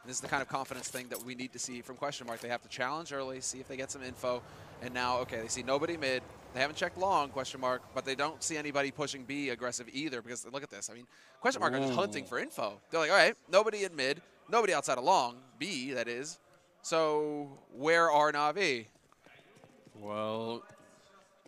This is the kind of confidence thing that we need to see from QuestionMark. They have to challenge early, see if they get some info. And now, okay, they see nobody mid. They haven't checked long, QuestionMark, but they don't see anybody pushing B aggressive either because look at this. I mean, QuestionMark are just hunting for info. They're like, all right, nobody in mid, nobody outside of long, B, that is. So where are NaVi? Well,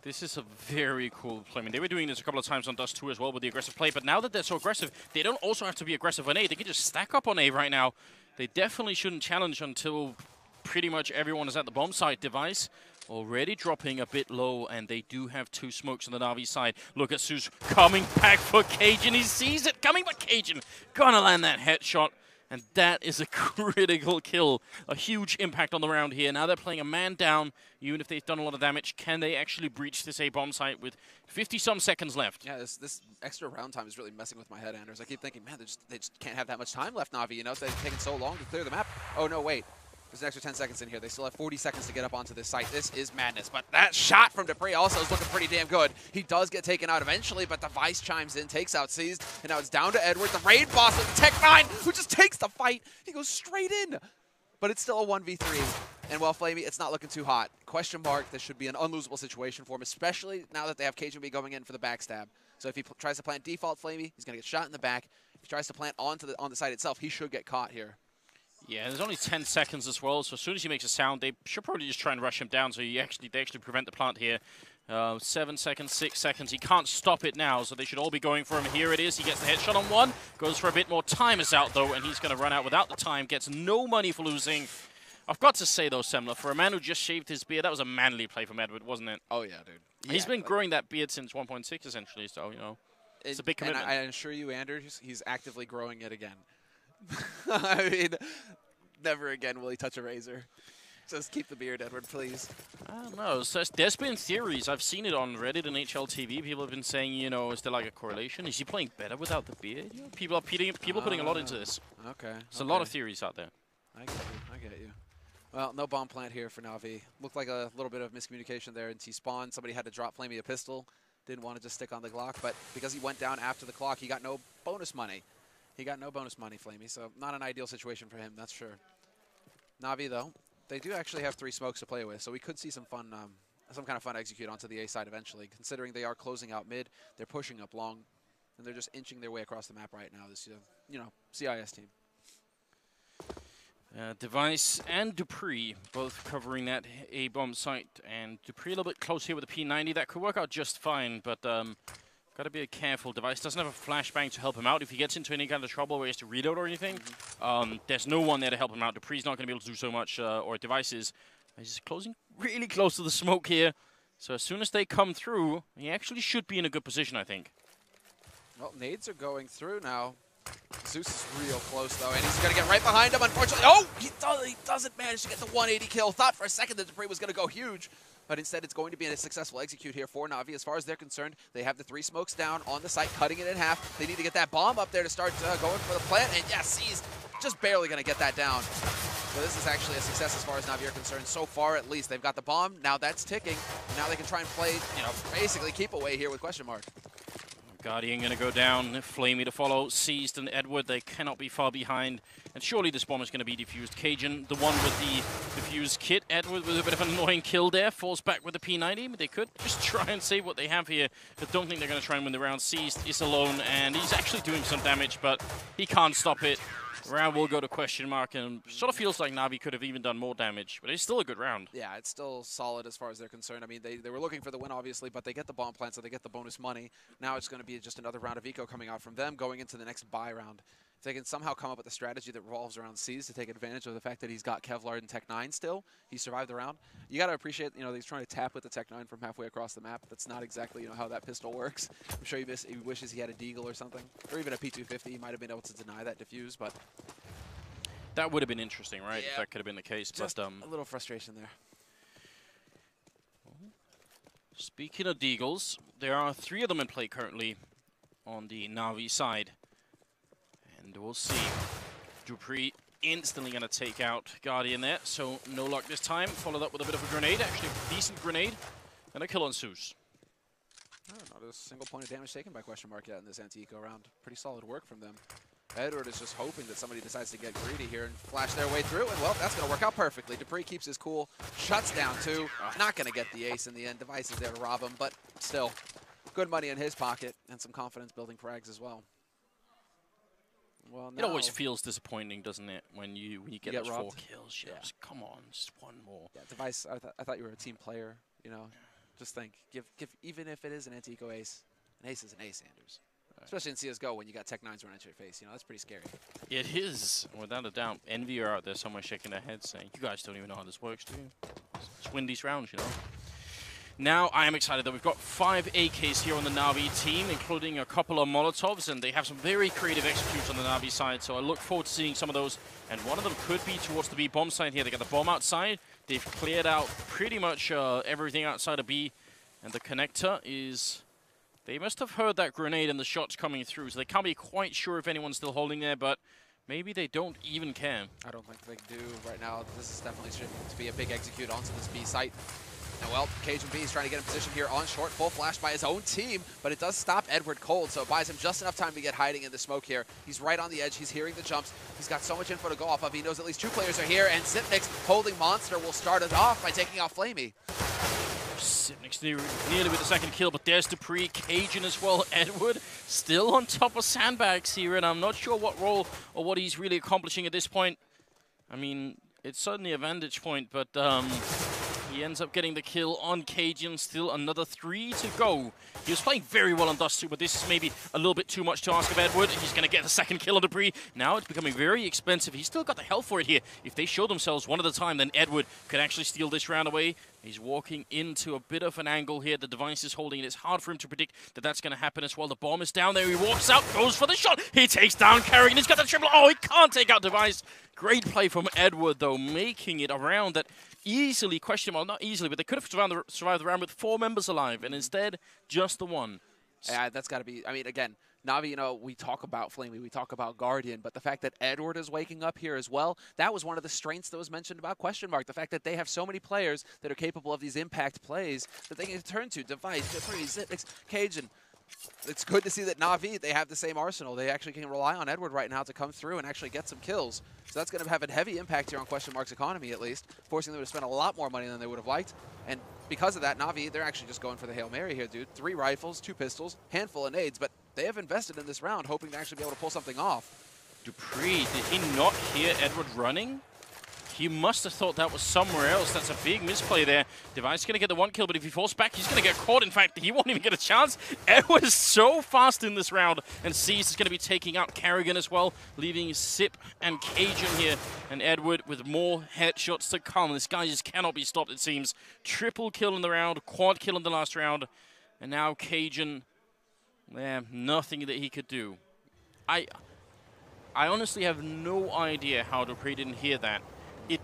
this is a very cool play. I mean, they were doing this a couple of times on Dust 2 as well with the aggressive play, but now that they're so aggressive, they don't also have to be aggressive on A. They can just stack up on A right now. They definitely shouldn't challenge until pretty much everyone is at the bomb site. Device already dropping a bit low, and they do have 2 smokes on the Navi side. Look at Zeus coming back for Cajun. He sees it coming, but Cajun gonna land that headshot. And that is a critical kill. A huge impact on the round here. Now they're playing a man down, even if they've done a lot of damage. Can they actually breach this A bomb site with 50-some seconds left? Yeah, this extra round time is really messing with my head, Anders. I keep thinking, man, they just can't have that much time left, Navi. You know, they've taken so long to clear the map. Oh, no, wait. There's an extra 10 seconds in here. They still have 40 seconds to get up onto this site. This is madness. But that shot from Dupree also is looking pretty damn good. He does get taken out eventually, but Device chimes in, takes out Seized, and now it's down to Edward, the raid boss of the Tech-9, who just takes the fight. He goes straight in. But it's still a 1v3. And while Flamey, it's not looking too hot. QuestionMark, this should be an unlosable situation for him, especially now that they have Cajun B going in for the backstab. So if he tries to plant default Flamey, he's going to get shot in the back. If he tries to plant on the site itself, he should get caught here. Yeah, there's only 10 seconds as well, so as soon as he makes a sound, they should probably just try and rush him down, so they actually prevent the plant here. 7 seconds, 6 seconds. He can't stop it now, so they should all be going for him. Here it is. He gets the headshot on 1, goes for a bit more. Time is out, though, and he's going to run out without the time. Gets no money for losing. I've got to say, though, Semler, for a man who just shaved his beard, that was a manly play from Edward, wasn't it? Oh, yeah, dude. Yeah, he's been growing that beard since 1.6, essentially, so, you know, it's a big commitment. And I assure you, Anders, he's actively growing it again. I mean, never again will he touch a razor. Just keep the beard, Edward, please. I don't know. So there's been theories. I've seen it on Reddit and HLTV. People have been saying, you know, is there like a correlation? Is he playing better without the beard? You know, people are putting a lot into this. Okay. There's a lot of theories out there. I get you. Well, no bomb plant here for NaVi. Looked like a little bit of miscommunication there in T-spawn. Somebody had to drop Flamey a pistol. Didn't want to just stick on the Glock, but because he went down after the clock, he got no bonus money. He got no bonus money, Flamey, so not an ideal situation for him, that's sure. NaVi, though, they do actually have 3 smokes to play with, so we could see some fun, some kind of fun execute onto the A side eventually. Considering they are closing out mid, they're pushing up long, and they're just inching their way across the map right now. This, you know, CIS team. Device and Dupree both covering that A bomb site, and Dupree a little bit close here with the P90. That could work out just fine, but got to be careful. Device doesn't have a flashbang to help him out. If he gets into any kind of trouble where he has to reload or anything, there's no one there to help him out. Dupree's not going to be able to do so much, or Device is. He's closing really close to the smoke here. So as soon as they come through, he actually should be in a good position, I think. Well, nades are going through now. Zeus is real close, though, and he's going to get right behind him, unfortunately. Oh, he doesn't manage to get the 180 kill. Thought for a second that Dupree was going to go huge, but instead it's going to be a successful execute here for NaVi. As far as they're concerned, they have the 3 smokes down on the site, cutting it in half. They need to get that bomb up there to start going for the plant, and yes, he's just barely going to get that down. So this is actually a success as far as NaVi are concerned. So far, at least, they've got the bomb. Now that's ticking. Now they can try and play, you know, basically keep away here with QuestionMark. Guardian going to go down, Flamey to follow, Seized and Edward, they cannot be far behind. And surely this bomb is going to be defused. Cajun, the one with the defused kit. Edward with a bit of an annoying kill there, falls back with the P90. But they could just try and save what they have here. I don't think they're going to try and win the round. Seized is alone, and he's actually doing some damage, but he can't stop it. Round will go to QuestionMark, and sort of feels like NaVi could have even done more damage, but it's still a good round. Yeah, it's still solid as far as they're concerned. I mean, they were looking for the win, obviously, but they get the bomb plant, so they get the bonus money. Now it's going to be just another round of eco coming out from them, going into the next buy round. If they can somehow come up with a strategy that revolves around C's to take advantage of the fact that he's got Kevlar and Tech-9 still, he survived the round. You got to appreciate, you know, he's trying to tap with the Tech-9 from halfway across the map. That's not exactly, you know, how that pistol works. I'm sure he wishes he had a Deagle or something, or even a P250. He might have been able to deny that defuse, but that would have been interesting, right? Yeah, if that could have been the case. Just but a little frustration there. Speaking of Deagles, there are 3 of them in play currently on the NaVi side. And we'll see. Dupree instantly going to take out Guardian there, so no luck this time. Followed up with a bit of a grenade, actually a decent grenade, and a kill on Zeus. Oh, not a single point of damage taken by QuestionMark yet in this anti-eco round. Pretty solid work from them. Edward is just hoping that somebody decides to get greedy here and flash their way through, and well, that's going to work out perfectly. dupreeh keeps his cool, shuts down 2, not going to get the ace in the end. Device is there to rob him, but still, good money in his pocket and some confidence building frags as well. Well, it always feels disappointing, doesn't it, when you get those robbed. 4 kills? Yeah. Just, come on, just one more. Yeah, Device, I thought you were a team player, you know. Just think, give even if it is an anti-eco ace, an ace is an ace, Anders. Especially in CSGO when you got Tech 9s running at your face. You know, that's pretty scary. It is, without a doubt. NaVi are out there somewhere shaking their heads saying, you guys don't even know how this works, do you? Just win these rounds, you know? Now, I am excited that we've got 5 AKs here on the NaVi team, including a couple of Molotovs, and they have some very creative executes on the NaVi side, so I look forward to seeing some of those. And one of them could be towards the B bomb side here. They got the bomb outside. They've cleared out pretty much everything outside of B, and the connector is... They must have heard that grenade and the shots coming through, so they can't be quite sure if anyone's still holding there, but maybe they don't even care. I don't think they do right now. This is definitely shaping to be a big execute onto this B site. And well, Cajun B is trying to get in position here on short, full flash by his own team, but it does stop Edward cold, so it buys him just enough time to get hiding in the smoke here. He's right on the edge, he's hearing the jumps, he's got so much info to go off of, he knows at least 2 players are here, and Zipnix holding Monster will start it off by taking out Flamey. Zipnix nearly with the second kill, but there's dupreeh, Cajun as well. Edward still on top of sandbags here, and I'm not sure what role or what he's really accomplishing at this point. I mean, it's certainly a vantage point, but he ends up getting the kill on Cajun. Still another 3 to go. He was playing very well on Dust 2, but this is maybe a little bit too much to ask of Edward. He's going to get the second kill on dupreeh. Now it's becoming very expensive. He's still got the health for it here. If they show themselves one at a time, then Edward could actually steal this round away. He's walking into a bit of an angle here. The device is holding it. It's hard for him to predict that that's going to happen as well. The bomb is down there. He walks out, goes for the shot. He takes down Carrigan. He's got the triple. Oh, he can't take out device. Great play from Edward, though, making it a round that easily, well, not easily, but they could have survived the round with 4 members alive, and instead, just the 1. Yeah, that's got to be, I mean, again, NaVi, you know, we talk about Flamey, we talk about Guardian, but the fact that Edward is waking up here as well, that was one of the strengths that was mentioned about QuestionMark. The fact that they have so many players that are capable of these impact plays that they can turn to. Device, dupreeh, Zipnix, Cajun. It's good to see that NaVi, they have the same arsenal. They actually can rely on Edward right now to come through and actually get some kills. So that's going to have a heavy impact here on QuestionMark's economy, at least, forcing them to spend a lot more money than they would have liked. And because of that, NaVi, they're actually just going for the Hail Mary here, dude. 3 rifles, 2 pistols, handful of nades, but they have invested in this round, hoping to actually be able to pull something off. dupreeh, did he not hear Edward running? He must have thought that was somewhere else. That's a big misplay there. Device is going to get the 1 kill, but if he falls back, he's going to get caught. In fact, he won't even get a chance. Edward is so fast in this round, and Cease is going to be taking out Carrigan as well, leaving Sip and Cajun here. And Edward with more headshots to come. This guy just cannot be stopped, it seems. Triple kill in the round, quad kill in the last round. And now Cajun, nothing that he could do. I honestly have no idea how dupreeh didn't hear that.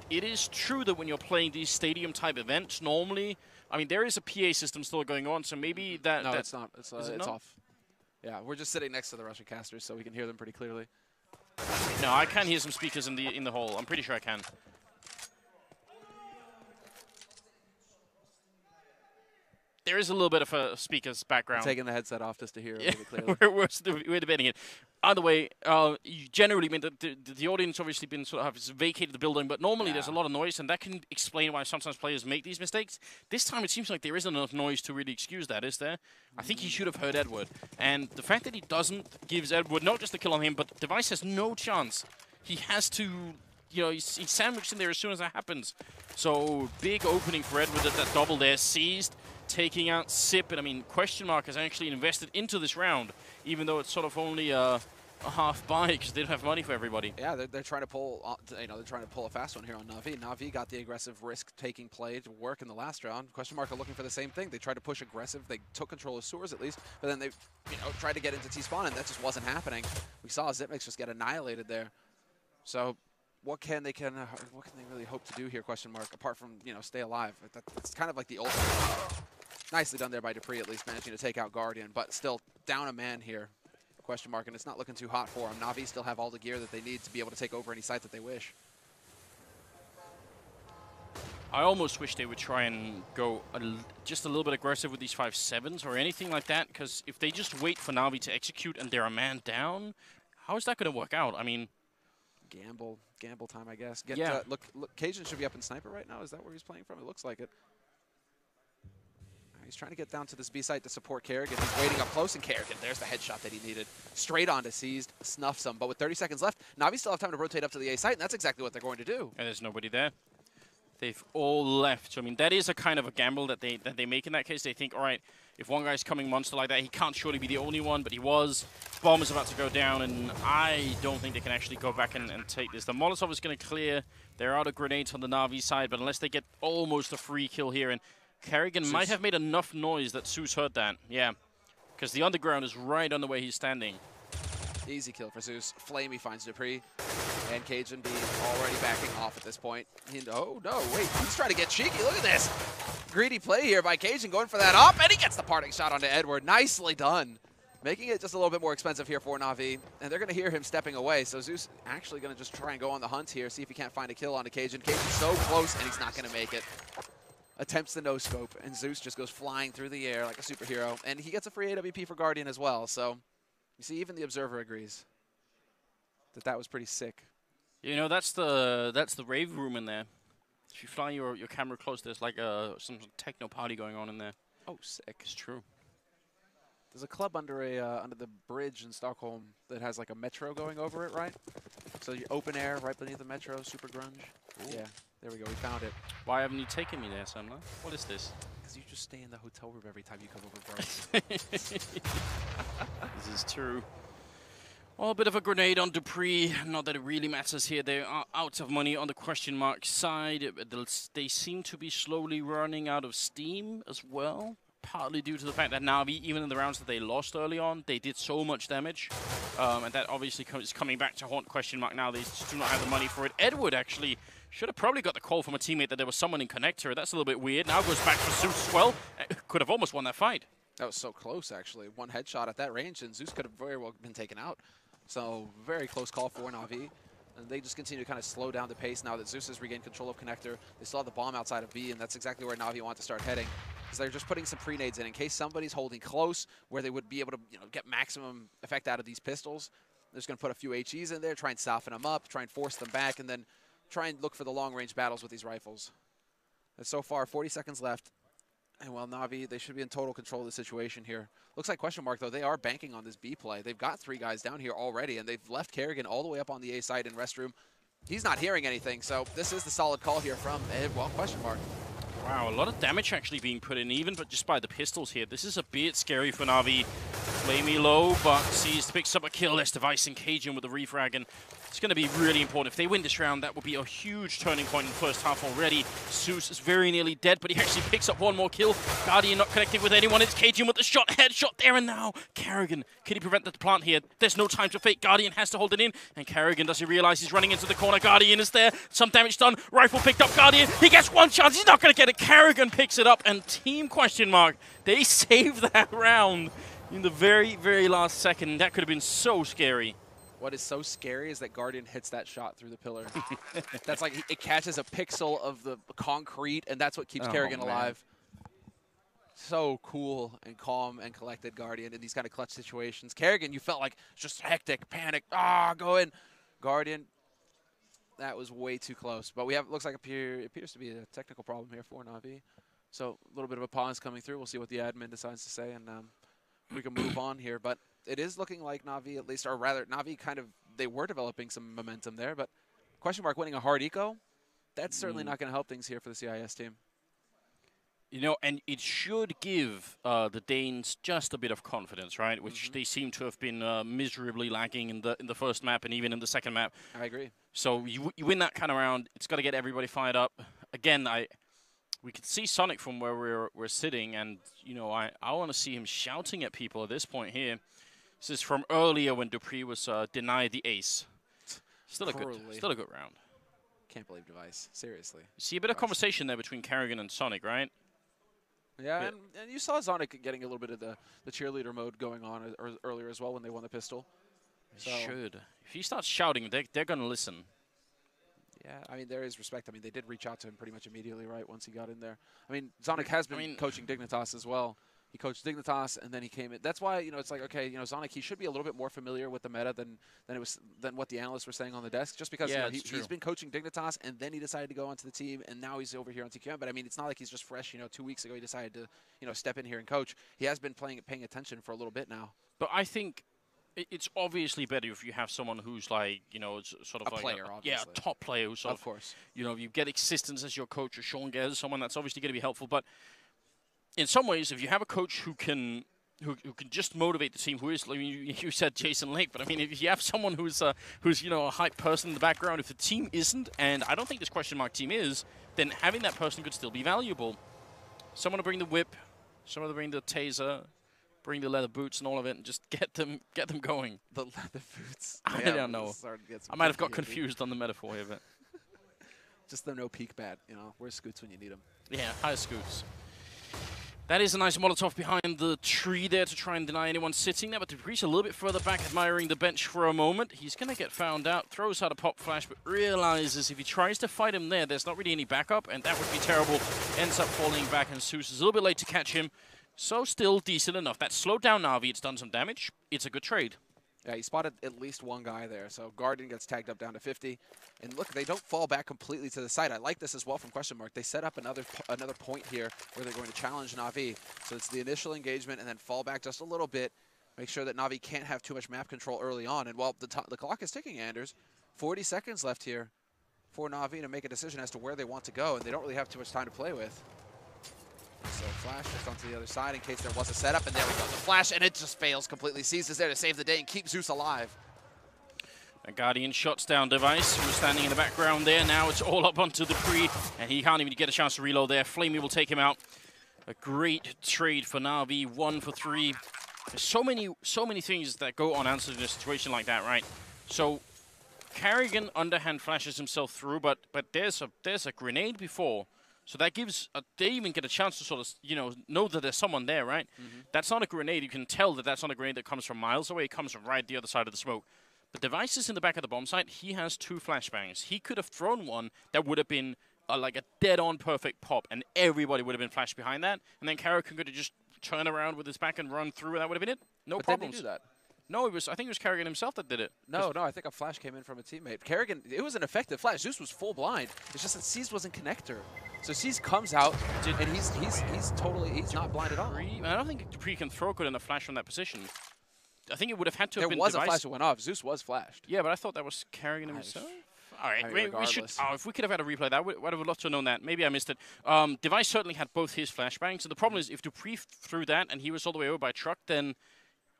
It is true that when you're playing these stadium-type events, normally, I mean, there is a PA system still going on, so maybe that... No, it's not. It's off. Yeah, we're just sitting next to the Russian casters, so we can hear them pretty clearly. No, I can hear some speakers in the hall. I'm pretty sure I can. There is a little bit of a speaker's background. I'm taking the headset off just to hear it really clearly. we're debating it. Either way, generally, I mean, the audience obviously been sort of has vacated the building, but normally there's a lot of noise, and that can explain why sometimes players make these mistakes. This time it seems like there isn't enough noise to really excuse that, is there? I think he should have heard Edward. And the fact that he doesn't gives Edward not just the kill on him, but Device has no chance. He has to... You know, he's sandwiched in there as soon as that happens. So, big opening for Edward at that double there. Seized, taking out Sip. And, I mean, QuestionMark has actually invested into this round, even though it's sort of only a half buy because they don't have money for everybody. Yeah, they're trying to pull, they're trying to pull a fast one here on NaVi. NaVi got the aggressive risk-taking play to work in the last round. QuestionMark are looking for the same thing. They tried to push aggressive. They took control of sewers at least, but then they, tried to get into T-spawn, and that just wasn't happening. We saw Zipnix just get annihilated there. So... What can they really hope to do here, QuestionMark, apart from, stay alive? That's kind of like the ultimate. Nicely done there by dupreeh, at least managing to take out Guardian, but still down a man here, QuestionMark, and it's not looking too hot for him. NaVi still have all the gear that they need to be able to take over any site that they wish. I almost wish they would try and go just a little bit aggressive with these 5.7s or anything like that, because if they just wait for NaVi to execute and they're a man down, How is that going to work out? I mean, Gamble time, I guess. Yeah. Look, Cajun should be up in sniper right now. Is that where he's playing from? It looks like it. He's trying to get down to this B site to support Kerrigan. He's waiting up close, and Kerrigan, there's the headshot that he needed. Straight on to Seized, snuffs him. But with 30 seconds left, NaVi still have time to rotate up to the A site, and that's exactly what they're going to do. And there's nobody there. They've all left. So, I mean, that is a kind of a gamble that they make in that case. They think, all right, if one guy's coming monster like that, he can't surely be the only one, but he was. Bomb is about to go down, and I don't think they can actually go back and take this. The Molotov is going to clear. They're out of grenades on the NaVi side, but unless they get almost a free kill here, and Kerrigan might have made enough noise that Zeus heard that. Yeah, because the underground is right on the way he's standing. Easy kill for Zeus. Flamey finds Dupree. And Cajun B already backing off at this point. Oh, no, wait. He's trying to get cheeky. Look at this. Greedy play here by Cajun going for that up. And he gets the parting shot onto Edward. Nicely done. Making it just a little bit more expensive here for NaVi. And they're going to hear him stepping away. So Zeus actually going to just try and go on the hunt here. See if he can't find a kill onto Cajun. Cajun's so close, and he's not going to make it. Attempts the no-scope, and Zeus just goes flying through the air like a superhero. And he gets a free AWP for Guardian as well. So you see, even the observer agrees that that was pretty sick. You know, that's the rave room in there. If you fly your camera close, there's like some techno party going on in there. Oh, sick. It's true. There's a club under under the bridge in Stockholm that has like a metro going over it, right? So you open air right beneath the metro, super grunge. Ooh. Yeah, there we go. We found it. Why haven't you taken me there, Sam? What is this? Because you just stay in the hotel room every time you come over, bro. This is true. Well, a bit of a grenade on Dupree. Not that it really matters here. They are out of money on the QuestionMark side. They seem to be slowly running out of steam as well. Partly due to the fact that NaVi, even in the rounds that they lost early on, they did so much damage. And that obviously is coming back to haunt QuestionMark now. They just do not have the money for it. Edward actually should have probably got the call from a teammate that there was someone in connector. That's a little bit weird. Now goes back for Zeus as well. Could have almost won that fight. That was so close, actually. One headshot at that range, and Zeus could have very well been taken out. So very close call for NaVi. And they just continue to kind of slow down the pace now that Zeus has regained control of connector. They still have the bomb outside of B, and that's exactly where NaVi want to start heading. Because they're just putting some pre-nades in case somebody's holding close where they would be able to get maximum effect out of these pistols. They're just going to put a few HEs in there, try and soften them up, try and force them back, and then try and look for the long-range battles with these rifles. And so far, 40 seconds left. And while NaVi, they should be in total control of the situation here. Looks like QuestionMark, though, they are banking on this B play. They've got 3 guys down here already, and they've left Kerrigan all the way up on the A side in restroom. He's not hearing anything, so this is the solid call here from, well, QuestionMark. Wow, a lot of damage actually being put in, even but just by the pistols here. This is a bit scary for NaVi. Flamey low, but Seized picks up a kill. Less device in Cajun with the refrag, and it's going to be really important. If they win this round, that would be a huge turning point in the first half already. Zeus is very nearly dead, but he actually picks up one more kill. Guardian not connecting with anyone. It's Cajun with the shot, headshot there and now. Kerrigan, can he prevent the plant here? There's no time to fake. Guardian has to hold it in, and Kerrigan, does he realize he's running into the corner? Guardian is there. Some damage done. Rifle picked up. Guardian, he gets one chance. He's not going to get it. Kerrigan picks it up, and Team QuestionMark, they save that round in the very, very last second. That could have been so scary. What is so scary is that Guardian hits that shot through the pillar. That's like, it catches a pixel of the concrete, and that's what keeps Kerrigan alive. So cool and calm and collected Guardian in these kind of clutch situations. Kerrigan, you felt like just hectic, panic, go in. Guardian, that was way too close. But we have, looks like it appears to be a technical problem here for NaVi. So a little bit of a pause coming through. We'll see what the admin decides to say, and we can move on here. But it is looking like NaVi, at least, or rather, NaVi kind of, they were developing some momentum there. But QuestionMark winning a hard eco, that's certainly not going to help things here for the CIS team. You know, and it should give the Danes just a bit of confidence, right? Which they seem to have been miserably lacking in the first map and even in the second map. I agree. So you win that kind of round, it's got to get everybody fired up. Again, we could see Sonic from where we're sitting, and I want to see him shouting at people at this point here. This is from earlier when Dupree was denied the ace. Still a good round. Can't believe Device. Seriously. See a bit of conversation there between Kerrigan and Sonic, right? Yeah, and you saw Sonic getting a little bit of the cheerleader mode going on earlier as well when they won the pistol. So should. If he starts shouting, they're going to listen. Yeah, I mean, there is respect. I mean, they did reach out to him pretty much immediately, right, once he got in there. I mean, Sonic has been coaching Dignitas as well. He coached Dignitas, and then he came in. That's why, you know, it's like, okay, you know, Zonic, he should be a little bit more familiar with the meta than what the analysts were saying on the desk, just because you know, he's been coaching Dignitas, and then he decided to go onto the team, and now he's over here on TQM. But I mean, it's not like he's just fresh. You know, 2 weeks ago he decided to, you know, step in here and coach. He has been paying attention for a little bit now. But I think it's obviously better if you have someone who's like, you know, sort of a like player, obviously. a top player who's sort of course. You know, you get Existence as your coach, or Sean Gez, someone that's obviously going to be helpful. But in some ways, if you have a coach who can just motivate the team, who is, I mean, you said Jason Lake, but I mean, if you have someone who's you know, a hype person in the background, if the team isn't, and I don't think this QuestionMark team is, then having that person could still be valuable. Someone to bring the whip, someone to bring the taser, bring the leather boots and all of it, and just get them going. The leather boots. I don't know. I might have got confused on the metaphor here, but just the no peek bat. You know, where's Scoots when you need them? Yeah, hi Scoots. That is a nice Molotov behind the tree there to try and deny anyone sitting there, but Dupree's a little bit further back, admiring the bench for a moment. He's going to get found out, throws out a pop flash, but realizes if he tries to fight him there's not really any backup, and that would be terrible. Ends up falling back, and Zeus is a little bit late to catch him. So still decent enough. That slowed down Navi. It's done some damage. It's a good trade. Yeah, he spotted at least one guy there. So Guardian gets tagged up down to 50. And look, they don't fall back completely to the side. I like this as well from QuestionMark. They set up another point here where they're going to challenge Navi. So it's the initial engagement and then fall back just a little bit. Make sure that Navi can't have too much map control early on. And while the clock is ticking, Anders, 40 seconds left here for Navi to make a decision as to where they want to go. And they don't really have too much time to play with. So Flash just onto the other side in case there was a setup, and there we go. The Flash, and it just fails completely. Sees is there to save the day and keep Zeus alive. And Guardian shots down Device, who was standing in the background there. Now it's all up onto Dupree, and he can't even get a chance to reload there. Flamey will take him out. A great trade for Navi, 1 for 3. There's so many things that go unanswered in a situation like that, right? So Carrigan underhand flashes himself through, but there's a grenade before. So that gives, they even get a chance to sort of, you know that there's someone there, right? Mm-hmm. That's not a grenade. You can tell that that's not a grenade that comes from miles away. It comes from right the other side of the smoke. But Device is in the back of the bomb site. He has 2 flashbangs. He could have thrown one that would have been like a dead-on perfect pop, and everybody would have been flashed behind that. And then Carrigan could have just turned around with his back and run through, and that would have been it. No problems. Did he do that? No, I think it was Carrigan himself that did it. No, I think a flash came in from a teammate. Carrigan, it was an effective flash. Zeus was full blind. It's just that C's wasn't connector. So C's comes out, and he's not blind at all. I don't think Dupree can throw good enough flash from that position. I think it would have had to have been There was Device. a flash that went off. Zeus was flashed. Yeah, but I thought that was Carrigan himself. All right, we should. If we could have had a replay, that would have loved to have known that. Maybe I missed it. Device certainly had both his flashbangs, and the problem is if Dupree threw that and he was all the way over by truck, then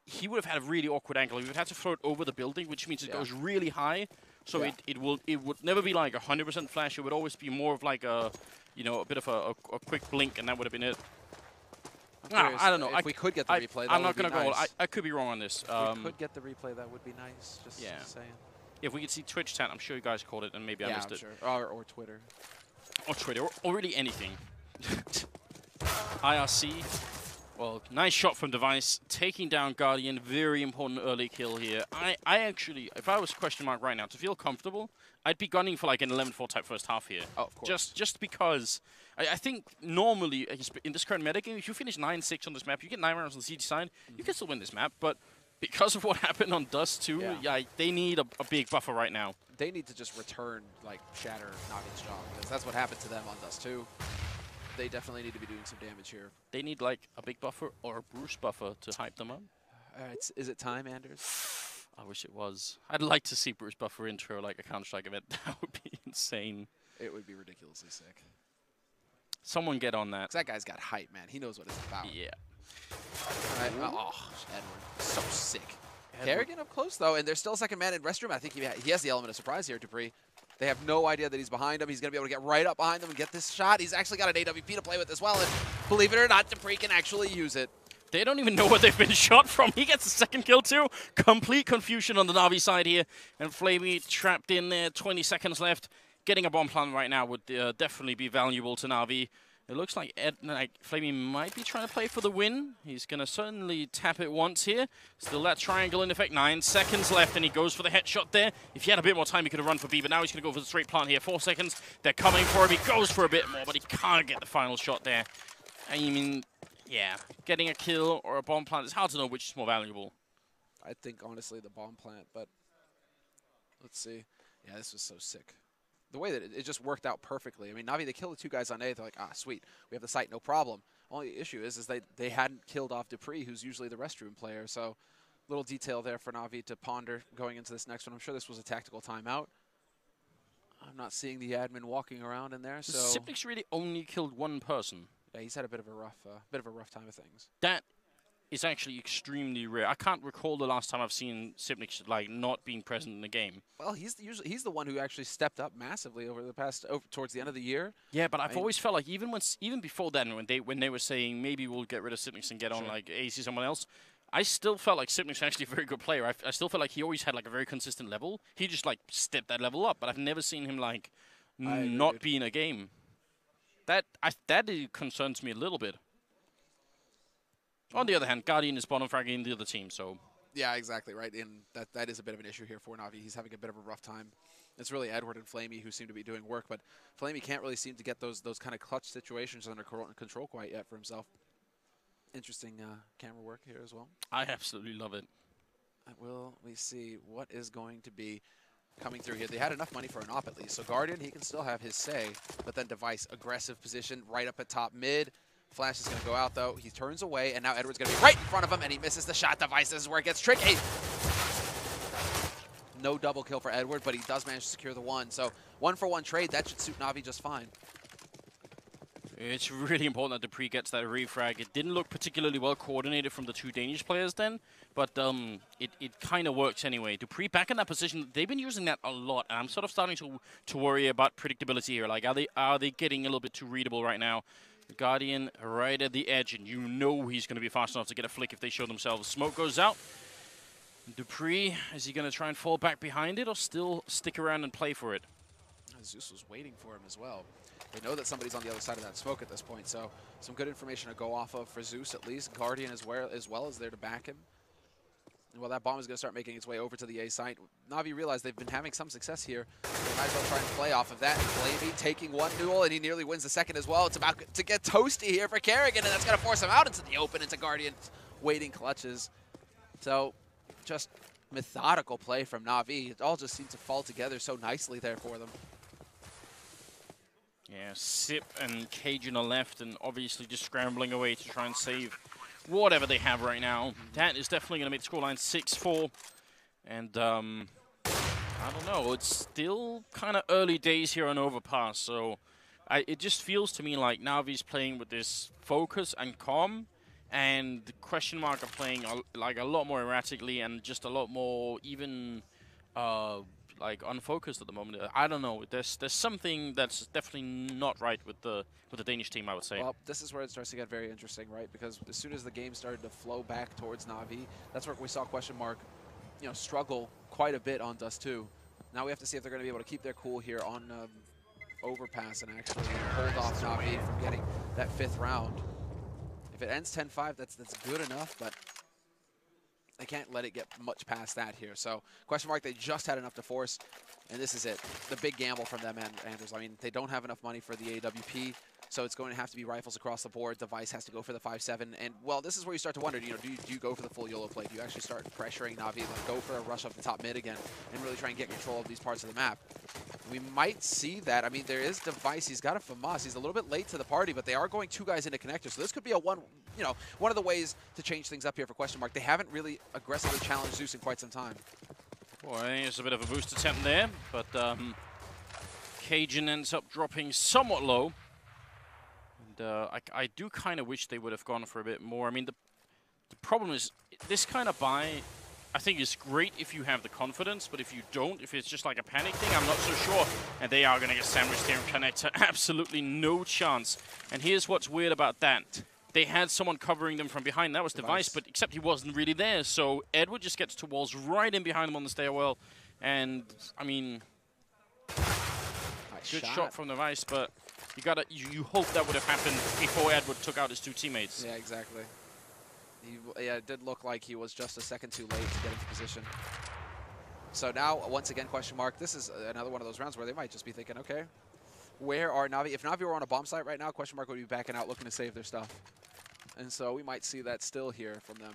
he would have had a really awkward angle. He would have to throw it over the building, which means it goes really high. So it would never be like 100% flash. It would always be more of like a, you know, a bit of a quick blink, and that would have been it. I don't know. If we could get the replay, I'm not going to go. I could be wrong on this. If we could get the replay, that would be nice. Just saying. If we could see Twitch chat, I'm sure you guys caught it, and maybe I missed it. Sure. Or Twitter. Or Twitter, or really anything. IRC. Well, nice shot from Device, taking down Guardian. Very important early kill here. I actually, if I was QuestionMark right now, to feel comfortable, I'd be gunning for like an 11-4 type first half here. Oh, of course. Just because I think normally, in this current metagame, if you finish 9-6 on this map, you get 9 rounds on the CT side, you can still win this map, but because of what happened on Dust 2, they need a big buffer right now. They need to just return, like, shatter Navi's jaw, because that's what happened to them on Dust 2. They definitely need to be doing some damage here. They need, like, a big buffer or a Bruce buffer to hype them up. Is it time, Anders? I wish it was. I'd like to see Bruce buffer intro, like a Counter-Strike event. That would be insane. It would be ridiculously sick. Someone get on that. That guy's got hype, man. He knows what it's about. Yeah. Right. Oh, Edward. So sick. Kerrigan up close, though, and there's still a second man in restroom. I think he has the element of surprise here, Dupree. They have no idea that he's behind him. He's going to be able to get right up behind them and get this shot. He's actually got an AWP to play with as well, and believe it or not, Dupree can actually use it. They don't even know where they've been shot from. He gets the second kill, too. Complete confusion on the Navi side here, and Flamey trapped in there. 20 seconds left. Getting a bomb plant right now would definitely be valuable to Navi. It looks like Flamey might be trying to play for the win. He's going to certainly tap it once here. Still that triangle in effect. 9 seconds left, and he goes for the headshot there. If he had a bit more time, he could have run for B, but now he's going to go for the straight plant here. 4 seconds. They're coming for him. He goes for a bit more, but he can't get the final shot there. I mean, Yeah, getting a kill or a bomb plant, it's hard to know which is more valuable. I think, honestly, the bomb plant, but let's see. Yeah, this was so sick. The way that it just worked out perfectly. I mean, Navi, they killed the 2 guys on A. They're like, ah, sweet. We have the site, no problem. Only issue is they hadn't killed off Dupree, who's usually the restroom player. So little detail there for Navi to ponder going into this next one. I'm sure this was a tactical timeout. I'm not seeing the admin walking around in there. So Sipnik's really only killed 1 person. yeah, he's had a bit of a rough time of things. That is actually extremely rare. I can't recall the last time I've seen Sipnik like not being present in the game. Well, he's the one who actually stepped up massively over the past towards the end of the year. Yeah, but I've always felt like even before then, when they were saying maybe we'll get rid of Sipnik and get on like AC someone else, I still felt like Sipnik's actually a very good player. I still felt like he always had like a very consistent level. He just like stepped that level up, but I've never seen him like not be in a game. That concerns me a little bit. On the other hand, Guardian is bottom fragging the other team, so... Yeah, exactly, right. And that is a bit of an issue here for Navi. He's having a bit of a rough time. It's really Edward and Flamey who seem to be doing work, but Flamey can't really seem to get those kind of clutch situations under control quite yet for himself. Interesting camera work here as well. I absolutely love it. We see what is going to be coming through here. They had enough money for an op at least. So Guardian, he can still have his say, but then Device, aggressive position right up at top mid. Flash is going to go out, though. He turns away, and now Edward's going to be right in front of him, and he misses the shot. Device, this is where it gets tricky. No double kill for Edward, but he does manage to secure the 1. So 1-for-1 trade, that should suit Navi just fine. It's really important that Dupree gets that refrag. It didn't look particularly well coordinated from the 2 Danish players then, but it kind of works anyway. Dupree back in that position, they've been using that a lot, and I'm sort of starting to worry about predictability here. Like, are they getting a little bit too readable right now? Guardian right at the edge, and you know he's going to be fast enough to get a flick if they show themselves. Smoke goes out. Dupree, is he going to try and fall back behind it or still stick around and play for it? Zeus was waiting for him as well. They know that somebody's on the other side of that smoke at this point, so some good information to go off of for Zeus at least. Guardian as well is there to back him. And well, that bomb is going to start making its way over to the A site. Navi realized they've been having some success here. They might as well try and play off of that. Flamey taking 1 duel, and he nearly wins the second as well. It's about to get toasty here for Kerrigan, and that's going to force him out into the open, into Guardian waiting clutches. So just methodical play from Navi. It all just seemed to fall together so nicely there for them. Yeah, Sip and Cajun are left, and obviously just scrambling away to try and save whatever they have right now. That is definitely going to make the scoreline 6-4. And I don't know, it's still kind of early days here on Overpass, so it just feels to me like Navi's playing with this focus and calm, and QuestionMark are playing like a lot more erratically and just a lot more even like unfocused at the moment. I don't know. There's something that's definitely not right with the Danish team, I would say. Well, this is where it starts to get very interesting, right? Because as soon as the game started to flow back towards Navi, that's where we saw QuestionMark, you know, struggle quite a bit on Dust 2. Now we have to see if they're going to be able to keep their cool here on Overpass and actually hold off Navi from getting that 5th round. If it ends 10-5, that's good enough, but they can't let it get much past that here. So QuestionMark, they just had enough to force, and this is it. The big gamble from them, Anders. I mean, they don't have enough money for the AWP, so it's going to have to be rifles across the board. Device has to go for the 5-7, and well, this is where you start to wonder, you know, do you go for the full YOLO play? Do you actually start pressuring Navi, like go for a rush up the top mid again, and really try and get control of these parts of the map? We might see that. I mean, there is Device. He's got a FAMAS. He's a little bit late to the party, but they are going 2 guys into connector, so this could be a one of the ways to change things up here for QuestionMark. They haven't really aggressively challenged Zeus in quite some time. Well, I think it's a bit of a boost attempt there, but Cajun ends up dropping somewhat low. And I do kind of wish they would have gone for a bit more. I mean, the problem is this kind of buy, I think, is great if you have the confidence, but if you don't, if it's just like a panic thing, I'm not so sure. And they are going to get sandwiched here in connector. Absolutely no chance. And here's what's weird about that. They had someone covering them from behind. That was Device, but except he wasn't really there. So Edward just gets to walls right in behind him on the stairwell. And, I mean, nice good shot from Device, but you hope that would have happened before Edward took out his 2 teammates. Yeah, exactly. Yeah, it did look like he was just a second too late to get into position. So now, once again, QuestionMark, this is another one of those rounds where they might just be thinking, okay, where are Navi? If Navi were on a bomb site right now, QuestionMark would be backing out looking to save their stuff. And so we might see that still here from them.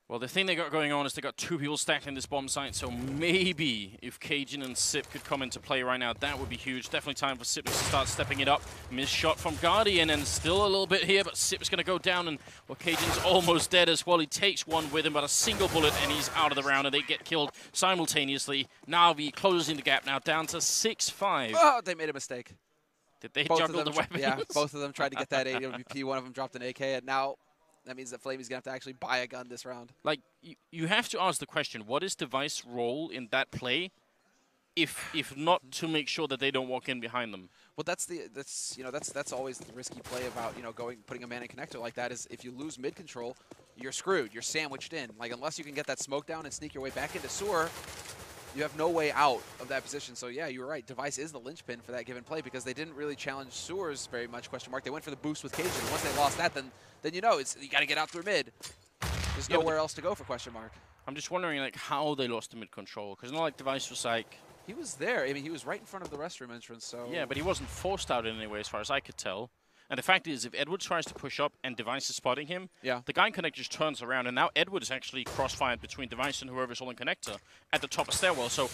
Well, the thing they got going on is they got 2 people stacked in this bomb site, so maybe if Cajun and Sip could come into play right now, that would be huge. Definitely time for Sip to start stepping it up. Missed shot from Guardian, and still a little bit here, but Sip's going to go down, and well, Cajun's almost dead as well. He takes one with him, but a single bullet, and he's out of the round, and they get killed simultaneously. NaVi closing the gap now, down to 6-5. Oh, they made a mistake. Did they Both juggle the weapons? Yeah, both of them tried to get that AWP. One of them dropped an AK, and now that means that Flamey's going to have to actually buy a gun this round. Like, you have to ask the question, what is Device's role in that play, if not to make sure that they don't walk in behind them? Well, that's always the risky play about, putting a man in connector like that is if you lose mid control, you're screwed. You're sandwiched in. Like, unless you can get that smoke down and sneak your way back into sewer, you have no way out of that position. So, yeah, you were right. Device is the linchpin for that given play because they didn't really challenge sewers very much, QuestionMark. They went for the boost with Cajun. And once they lost that, then you got to get out through mid. There's nowhere else to go for QuestionMark. I'm just wondering, like, how they lost the mid control. Because not like Device was like... He was there. I mean, he was right in front of the restroom entrance, so... Yeah, but he wasn't forced out in any way as far as I could tell. And the fact is, if Edward tries to push up and Device is spotting him, the guy in connector just turns around, and now Edward is actually crossfired between Device and whoever's holding connector at the top of stairwell. So,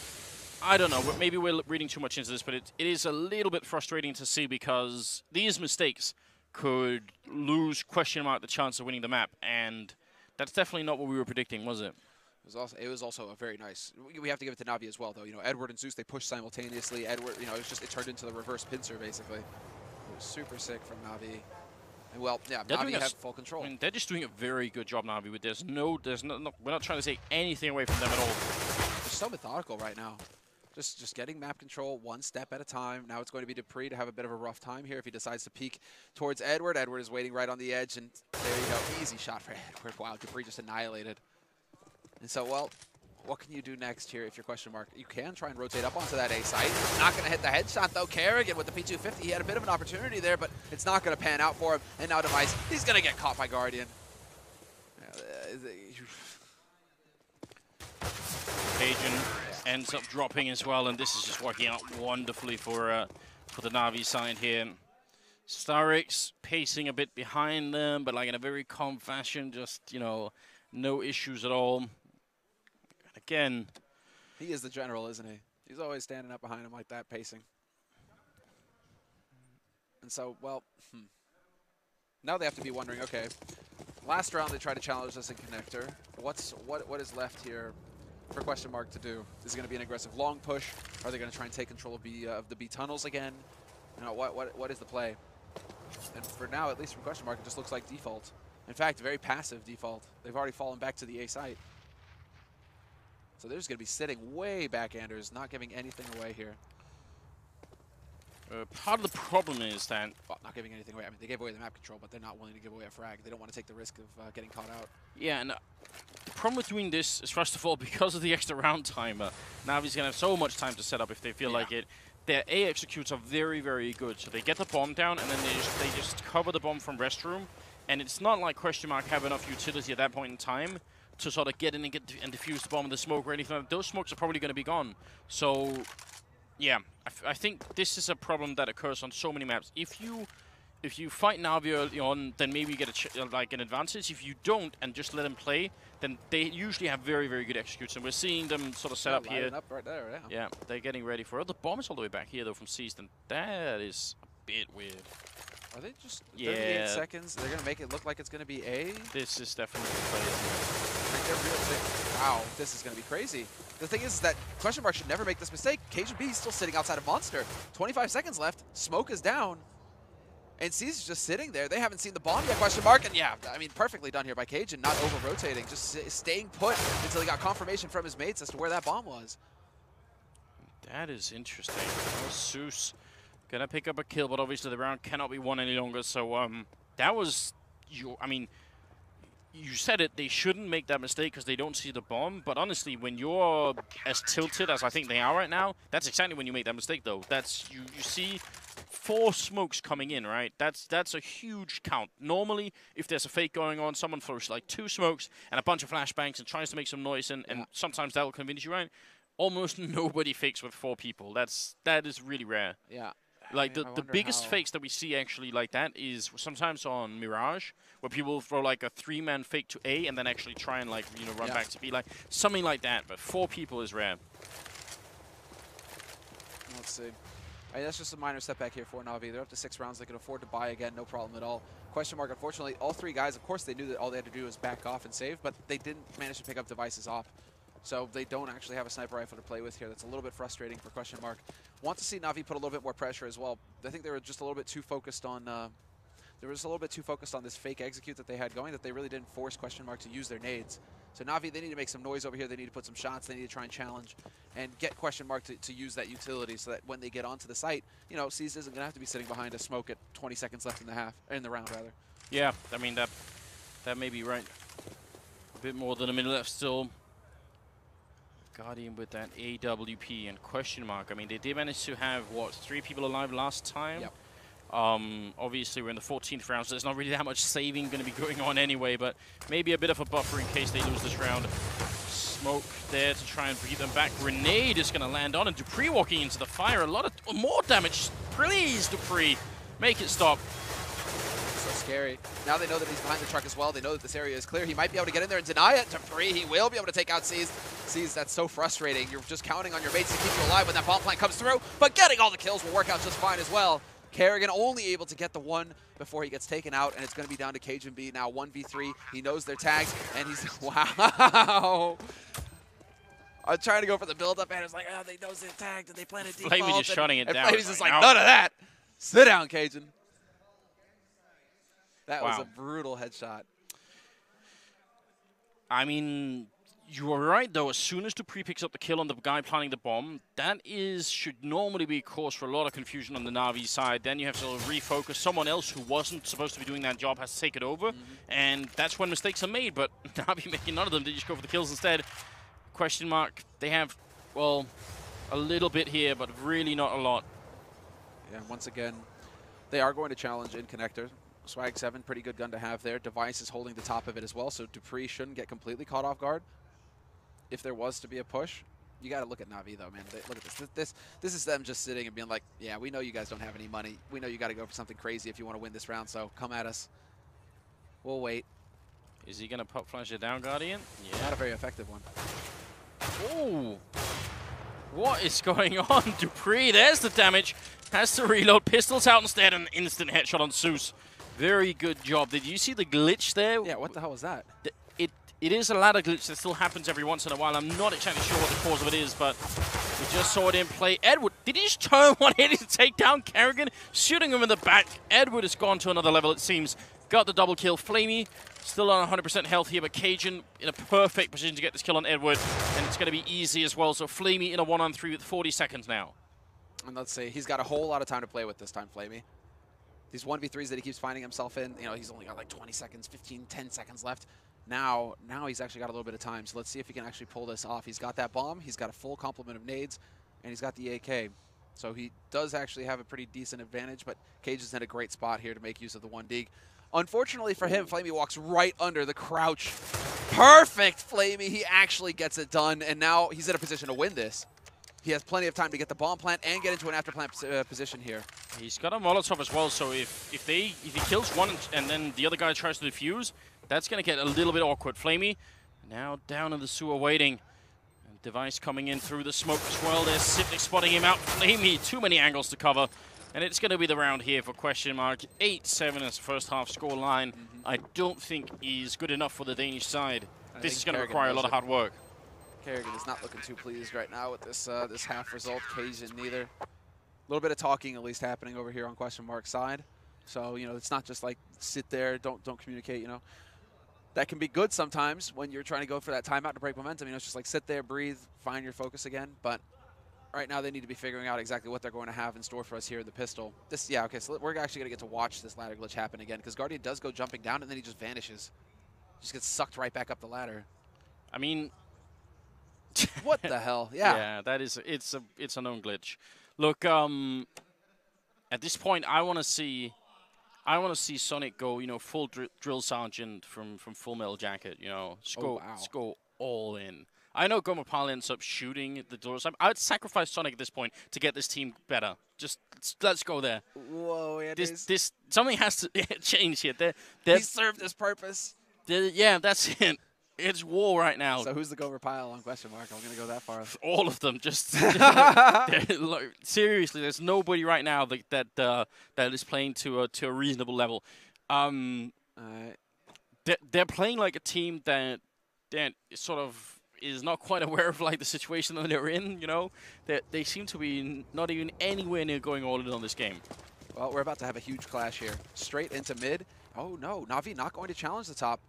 I don't know. Maybe we're reading too much into this, but it is a little bit frustrating to see because these mistakes could lose QuestionMark the chance of winning the map, and that's definitely not what we were predicting, was it? It was also a very nice. We have to give it to NaVi as well, though. Edward and Zeus, they pushed simultaneously. Edward, it turned into the reverse pincer basically. It was super sick from NaVi. And well, yeah, NaVi have full control. I mean, they're just doing a very good job, NaVi. With we're not trying to take anything away from them at all. They're so methodical right now. Just getting map control one step at a time. Now it's going to be Dupree to have a bit of a rough time here if he decides to peek towards Edward. Edward is waiting right on the edge, and there you go. Easy shot for Edward. Wow, Dupree just annihilated. And so, well, what can you do next here if you're QuestionMark? You can try and rotate up onto that A site. Not going to hit the headshot, though. Kerrigan with the P250, he had a bit of an opportunity there, but it's not going to pan out for him. And now Device, he's going to get caught by Guardian. Cajun ends up dropping as well, and this is just working out wonderfully for the NaVi side here. StarX pacing a bit behind them, but like in a very calm fashion, just, no issues at all. Again, he is the general, isn't he? He's always standing up behind him like that, pacing. And so, well, now they have to be wondering, okay, last round they tried to challenge us in connector. What is left here for QuestionMark to do? Is it going to be an aggressive long push? Are they going to try and take control of the B tunnels again? What is the play? And for now, at least from QuestionMark, it just looks like default. In fact, very passive default. They've already fallen back to the A site. So they're just going to be sitting way back, Anders, not giving anything away here. Part of the problem is that... Well, not giving anything away. I mean, they gave away the map control, but they're not willing to give away a frag. They don't want to take the risk of getting caught out. Yeah, and the problem with doing this is, first of all, because of the extra round time, NaVi's going to have so much time to set up if they feel like it. Their A executes are very, very good. So they get the bomb down, and then they just cover the bomb from restroom. And it's not like QuestionMark have enough utility at that point in time to sort of get in and defuse the bomb with the smoke or anything like that. Those smokes are probably going to be gone. So, yeah, I think this is a problem that occurs on so many maps. If you fight NaVi early on, then maybe you get an advantage. If you don't and just let them play, then they usually have very, very good executes. And we're seeing them sort of set up here. Up right there, yeah, they're getting ready for it. The bomb is all the way back here, though, from Seized, and that is a bit weird. Are they just 38 seconds? They're going to make it look like it's going to be A? This is definitely the play. Wow, this is going to be crazy. The thing is that QuestionMark should never make this mistake. Cajun B is still sitting outside of Monster. 25 seconds left. Smoke is down. And C's is just sitting there. They haven't seen the bomb yet, QuestionMark. And yeah, I mean, perfectly done here by Cajun, not over-rotating, just staying put until he got confirmation from his mates as to where that bomb was. That is interesting. Zeus gonna pick up a kill, but obviously the round cannot be won any longer. So that was, I mean, you said it. They shouldn't make that mistake because they don't see the bomb. But honestly, when you're as tilted as I think they are right now, that's exactly when you make that mistake. Though that's you see 4 smokes coming in, right? That's a huge count. Normally, if there's a fake going on, someone throws like 2 smokes and a bunch of flashbangs and tries to make some noise, and sometimes that will convince you, right? Almost nobody fakes with 4 people. That is really rare. Yeah. Like, I mean, the biggest fakes that we see actually like that is sometimes on Mirage, where people will throw like a 3-man fake to A and then actually try and like, you know, run back to B. Like, something like that, but 4 people is rare. Let's see. I mean, that's just a minor setback here for NaVi. They're up to 6 rounds. They can afford to buy again, no problem at all. QuestionMark, unfortunately, all 3 guys, of course, they knew that all they had to do was back off and save, but they didn't manage to pick up devices off. So they don't actually have a sniper rifle to play with here. That's a little bit frustrating for QuestionMark. Want to see NaVi put a little bit more pressure as well. I think they were just a little bit too focused on this fake execute that they had going, that they really didn't force QuestionMark to use their nades. So NaVi, they need to make some noise over here. They need to put some shots. They need to try and challenge and get QuestionMark to use that utility so that when they get onto the site, you know, C's isn't going to have to be sitting behind a smoke at 20 seconds left in the round, rather. Yeah, I mean, that may be right. A bit more than a minute left still. Guardian with that AWP and QuestionMark. I mean, they did manage to have, what, 3 people alive last time? Yep. Obviously, we're in the 14th round, so there's not really that much saving going to be going on anyway, but maybe a bit of a buffer in case they lose this round. Smoke there to try and breathe them back. Grenade is going to land on, and Dupree walking into the fire. A lot of more damage. Please, Dupree, make it stop. So scary. Now they know that he's behind the truck as well. They know that this area is clear. He might be able to get in there and deny it. Dupree, he will be able to take out C's. C's, that's so frustrating. You're just counting on your mates to keep you alive when that bomb plant comes through, but getting all the kills will work out just fine as well. Kerrigan only able to get the 1 before he gets taken out, and it's going to be down to Cajun B now, 1v3. He knows their tags, and he's, wow. I'm trying to go for the build-up, and it's like, oh, they know they're tagged, and they planted default. Flamey just shutting it down. Flamey's just like, none of that. Sit down, Cajun. That was a brutal headshot. I mean, you are right, though. As soon as Dupree picks up the kill on the guy planting the bomb, that should normally be a cause for a lot of confusion on the Na'Vi side. Then you have to refocus. Someone else who wasn't supposed to be doing that job has to take it over, and that's when mistakes are made. But Na'Vi making none of them. They just go for the kills instead. QuestionMark, they have, well, a little bit here, but really not a lot. Yeah, once again, they are going to challenge in connector. Swag 7, pretty good gun to have there. Device is holding the top of it as well, so Dupree shouldn't get completely caught off guard. If there was to be a push, you got to look at Na'Vi though, man. Look at this. This is them just sitting and being like, yeah, we know you guys don't have any money. We know you got to go for something crazy if you want to win this round, so come at us. We'll wait. Is he going to pop flash it down, Guardian? Yeah. Not a very effective one. Oh, what is going on? Dupree, there's the damage. Has to reload. Pistols out instead, and an instant headshot on Zeus. Very good job. Did you see the glitch there? Yeah, what the hell was that? It is a ladder glitch that still happens every once in a while. I'm not exactly sure what the cause of it is, but we just saw it in play. Edward, did he just turn one hit to take down Kerrigan? Shooting him in the back. Edward has gone to another level, it seems. Got the double kill. Flamey still on 100% health here, but Cajun in a perfect position to get this kill on Edward, and it's going to be easy as well. So Flamey in a 1-on-3 with 40 seconds now. And let's see, he's got a whole lot of time to play with this time, Flamey. These 1v3s that he keeps finding himself in, you know, he's only got like 20 seconds, 15, 10 seconds left. Now he's actually got a little bit of time, so let's see if he can actually pull this off. He's got that bomb, he's got a full complement of nades, and he's got the AK. So he does actually have a pretty decent advantage, but Cage is in a great spot here to make use of the 1 dig. Unfortunately for him, Flamey walks right under the crouch. Perfect, Flamey. He actually gets it done, and now he's in a position to win this. He has plenty of time to get the bomb plant and get into an after plant position here. He's got a Molotov as well, so if he kills one and then the other guy tries to defuse, that's going to get a little bit awkward. Flamey now down in the sewer waiting. And Device coming in through the smoke as well. There's Sipnik spotting him out. Flamey, too many angles to cover. And it's going to be the round here for QuestionMark. 8-7 as first half score line. I don't think is good enough for the Danish side. This is going to require a lot of hard work. Kerrigan is not looking too pleased right now with this this half result. Cajun neither. A little bit of talking at least happening over here on QuestionMark's side. So, you know, it's not just like sit there, don't communicate, you know. That can be good sometimes when you're trying to go for that timeout to break momentum. You know, it's just like sit there, breathe, find your focus again. But right now they need to be figuring out exactly what they're going to have in store for us here in the pistol. Yeah, okay, so we're actually going to get to watch this ladder glitch happen again because Guardian does go jumping down and then he just vanishes. Just gets sucked right back up the ladder. I mean, what the hell? Yeah. Yeah, that is it's a known glitch. Look, at this point, I want to see Sonic go, you know, full drill sergeant from Full Metal Jacket. You know, just go all in. I know Gomapal ends up shooting the doors. I'd sacrifice Sonic at this point to get this team better. Just let's go there. Whoa, This something has to change here. He served his purpose. Yeah, that's it. It's war right now. So who's the Gomer pile on question mark? I'm going to go that far. All of them. Just seriously, there's nobody right now that is playing to a reasonable level. They're playing like a team that sort of is not quite aware of like the situation that they're in. You know, they seem to be not even anywhere near going all in on this game. Well, we're about to have a huge clash here. Straight into mid. Oh no, Navi not going to challenge the top.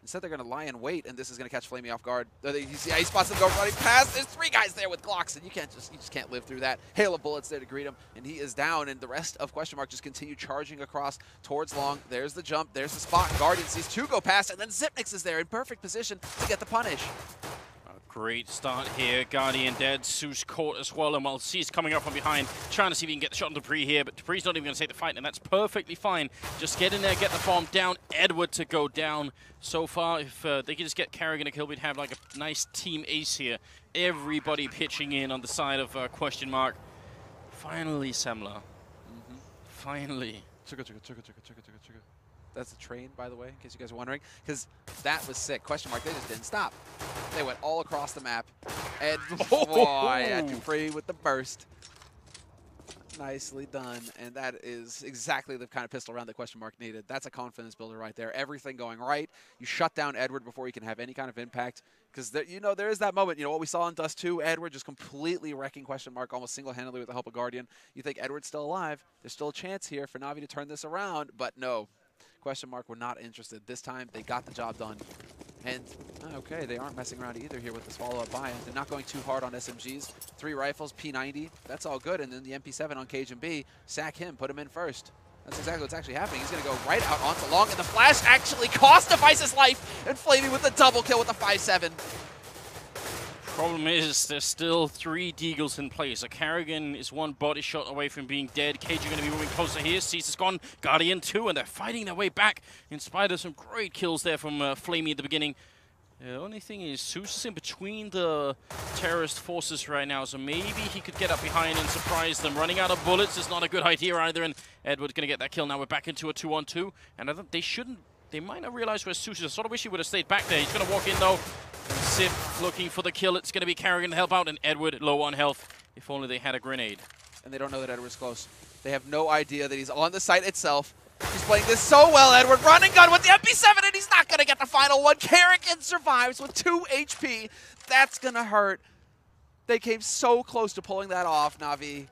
Instead, they're going to lie in wait, and this is going to catch Flamey off guard. Yeah, he spots him go running past. There's 3 guys there with Glocks, and you just can't live through that. Hail of bullets there to greet him, and he is down. And the rest of question mark just continue charging across towards long. There's the jump. There's the spot. Guardian sees 2 go past, and then Zipnix is there in perfect position to get the punish. Great start here. Guardian dead. Zeus caught as well. And while C's coming up from behind, trying to see if he can get the shot on Dupree here. But Dupree's not even going to take the fight, and that's perfectly fine. Just get in there, get the bomb down. Edward to go down. So far, if they can just get Carrigan a kill, we'd have like a nice team ace here. Everybody pitching in on the side of question mark. Finally, Semler. Finally. Chugga. That's a train, by the way, in case you guys are wondering. Because that was sick. Question mark, they just didn't stop. They went all across the map. And boy, Dupree with the burst. Nicely done. And that is exactly the kind of pistol round that question mark needed. That's a confidence builder right there. Everything going right. You shut down Edward before he can have any kind of impact. Because there is that moment, what we saw in Dust 2, Edward just completely wrecking question mark almost single-handedly with the help of Guardian. You think Edward's still alive. There's still a chance here for Navi to turn this around, but no. Question mark were not interested. This time, they got the job done. And, okay, they aren't messing around either here with this follow-up buy. They're not going too hard on SMGs. 3 rifles, P90, that's all good. And then the MP7 on Cajun B, sack him, put him in first. That's exactly what's actually happening. He's going to go right out onto long, and the flash actually cost Device's life. And Flamey with the double kill with the 5-7. Problem is, there's still 3 Deagles in place. A Carrigan is 1 body shot away from being dead. Cage are going to be moving closer here. Cease is gone. Guardian 2, and they're fighting their way back in spite of some great kills there from Flamey at the beginning. The only thing is, Zeus is in between the terrorist forces right now, so maybe he could get up behind and surprise them. Running out of bullets is not a good idea either, and Edward's going to get that kill. Now we're back into a 2-on-2, and I think they might not realize where Zeus is. I sort of wish he would have stayed back there. He's going to walk in, though. Sip looking for the kill. It's going to be Carrigan to help out, and Edward low on health. If only they had a grenade. And they don't know that Edward's close. They have no idea that he's on the site itself. He's playing this so well, Edward. Running gun with the MP7, and he's not going to get the final one. Carrigan survives with 2 HP. That's going to hurt. They came so close to pulling that off, Navi.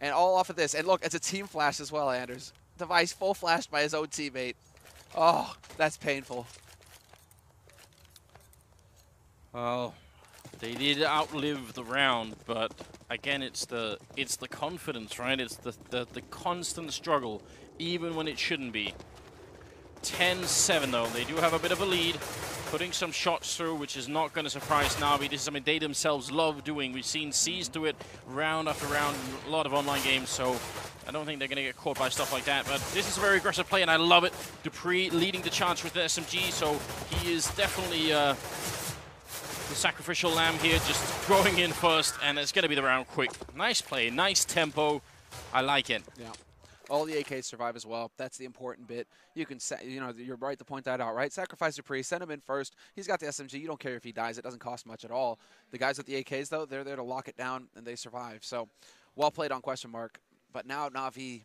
And all off of this. And look, it's a team flash as well, Anders. Device full flashed by his own teammate. Oh, that's painful. Well, they did outlive the round, but again, it's the confidence, right? It's the constant struggle, even when it shouldn't be. 10-7 though, they do have a bit of a lead, putting some shots through, which is not going to surprise Navi. This is something they themselves love doing. We've seen C's do it round after round in a lot of online games, so I don't think they're going to get caught by stuff like that. But this is a very aggressive play, and I love it. Dupree leading the charge with the SMG, so he is definitely the sacrificial lamb here, just going in first, and it's going to be the round quick. Nice play, nice tempo. I like it. Yeah. All the AKs survive as well. That's the important bit. You can, you're right to point that out, right? Sacrifice Dupree, send him in first. He's got the SMG. You don't care if he dies. It doesn't cost much at all. The guys with the AKs, though, they're there to lock it down, and they survive. So, well played on question mark. But now Navi,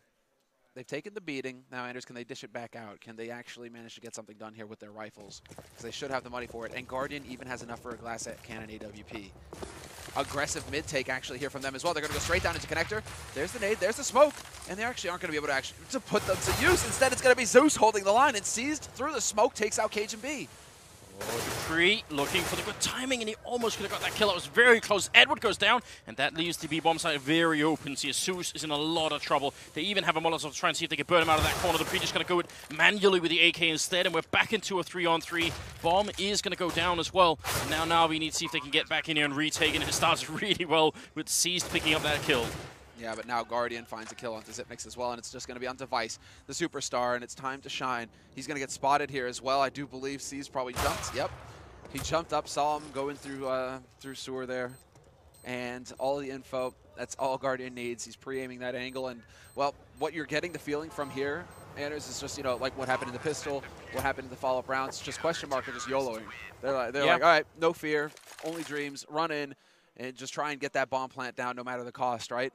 they've taken the beating. Now, Anders, can they dish it back out? Can they actually manage to get something done here with their rifles? Because they should have the money for it. And Guardian even has enough for a glass cannon AWP. Aggressive mid-take actually here from them as well. They're going to go straight down into connector. There's the nade, there's the smoke, and they actually aren't going to be able to put them to use. Instead, it's going to be Zeus holding the line, and seized through the smoke takes out Cajun B. Oh, Dupree looking for the good timing, and he almost could have got that kill. It was very close. Edward goes down, and that leaves the B bomb site very open. See, Zeus is in a lot of trouble. They even have a Molotov to try and see if they can burn him out of that corner. Dupree just going to go it manually with the AK instead, and we're back into a 3-on-3. Bomb is going to go down as well. And now we need to see if they can get back in here and retake it. And it starts really well with Seized picking up that kill. Yeah, but now Guardian finds a kill onto Zipnix as well, and it's just going to be on Device, the superstar, and it's time to shine. He's going to get spotted here as well. I do believe C's probably jumped. Yep. He jumped up, saw him going through sewer there, and all the info. That's all Guardian needs. He's pre-aiming that angle, and well, what you're getting the feeling from here, Anders, is just, you know, like what happened in the pistol, what happened in the follow-up rounds. Just QuestionMark are just YOLOing. They're like, all right, no fear, only dreams, run in, and just try and get that bomb plant down no matter the cost, right?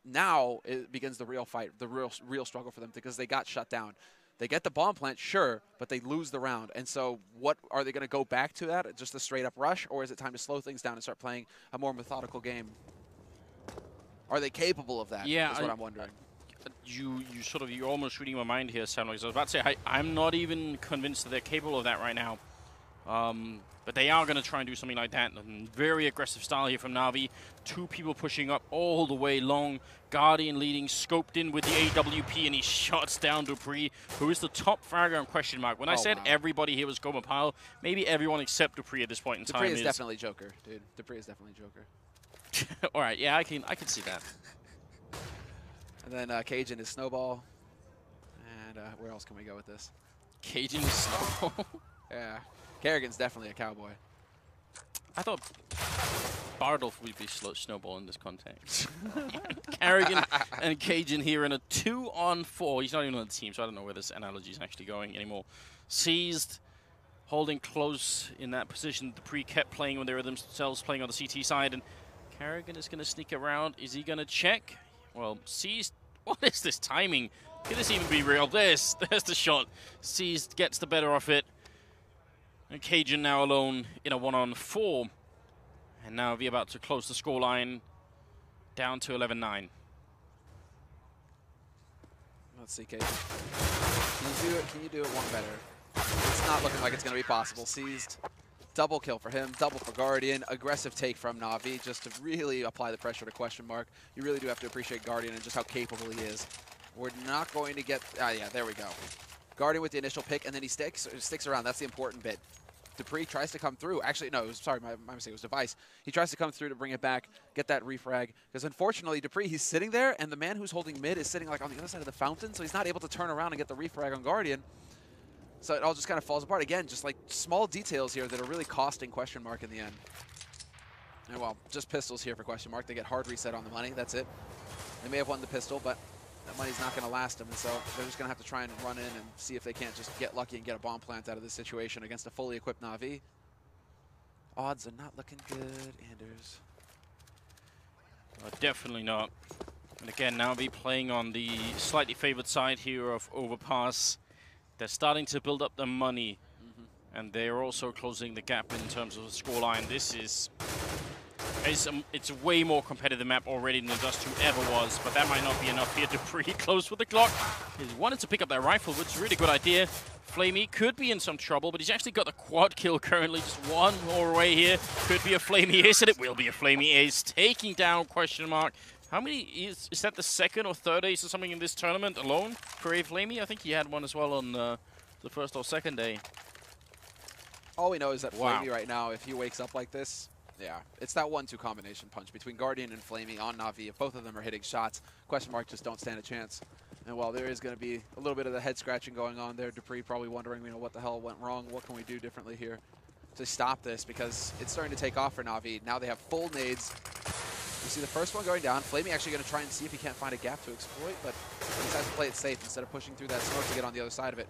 Now it begins the real fight, the real struggle for them, because they got shut down. They get the bomb plant, sure, but they lose the round. And so what are they going to go back to that? Just a straight-up rush, or is it time to slow things down and start playing a more methodical game? Are they capable of that? Yeah, is what I'm wondering. You're almost reading my mind here, Sam. Like I was about to say, I'm not even convinced that they're capable of that right now. But they are going to try and do something like that. And very aggressive style here from Navi. 2 people pushing up all the way long. Guardian leading, scoped in with the AWP, and he shuts down dupreeh, who is the top fragger on QuestionMark. When I said everybody here was Goma Pile, maybe everyone except dupreeh at this point in time. dupreeh is definitely Joker, dude. dupreeh is definitely Joker. All right, yeah, I can see that. And then Cajun is Snowball. And where else can we go with this? Cajun is Snowball? Yeah. Kerrigan's definitely a cowboy. I thought Bardolph would be Snowball in this context. Kerrigan and Cajun here in a 2-on-4. He's not even on the team, so I don't know where this analogy is actually going anymore. Seized, holding close in that position. dupreeh kept playing when they were themselves playing on the CT side, and Kerrigan is going to sneak around. Is he going to check? Well, Seized, what is this timing? Could this even be real? There's the shot. Seized gets the better of it. And Cajun now alone in a 1-on-4. And now we're about to close the scoreline down to 11-9. Let's see, Cajun. Can you do it one better? It's not looking like it's going to be possible. Seized. Double kill for him, double for Guardian. Aggressive take from NaVi just to really apply the pressure to QuestionMark. You really do have to appreciate Guardian and just how capable he is. We're not going to get... yeah, there we go. Guardian with the initial pick, and then he sticks around. That's the important bit. dupreeh tries to come through. Actually, no, sorry, my mistake. It was Device. He tries to come through to bring it back, get that refrag. Because unfortunately, dupreeh, he's sitting there, and the man who's holding mid is sitting like on the other side of the fountain, so he's not able to turn around and get the refrag on Guardian. So it all just kind of falls apart. Again, just like small details here that are really costing QuestionMark in the end. And well, just pistols here for QuestionMark. They get hard reset on the money. That's it. They may have won the pistol, but that money's not going to last them. And so they're just going to have to try and run in and see if they can't just get lucky and get a bomb plant out of this situation against a fully equipped NaVi. Odds are not looking good, Anders. Definitely not. And again, NaVi playing on the slightly favored side here of Overpass. They're starting to build up the money, and they're also closing the gap in terms of the scoreline. This is it's a way more competitive map already than Dust 2 ever was, but that might not be enough here. dupreeh close with the Glock. He wanted to pick up that rifle, which is a really good idea. Flamey could be in some trouble, but he's actually got the quad kill currently. Just one more away here. Could be a Flamey ace, and it will be a Flamey ace. Taking down QuestionMark. How many is that the second or third ace or something in this tournament alone for a Flamey? I think he had one as well on the first or second day. All we know is that Flamey right now, if he wakes up like this, yeah, it's that 1-2 combination punch between Guardian and Flamey on NaVi. If both of them are hitting shots, QuestionMark just don't stand a chance. And while there is going to be a little bit of the head scratching going on there, dupreeh probably wondering, you know, what the hell went wrong? What can we do differently here to stop this? Because it's starting to take off for NaVi. Now they have full nades. You see the first one going down. Flamey actually going to try and see if he can't find a gap to exploit, but he decides to play it safe instead of pushing through that smoke to get on the other side of it.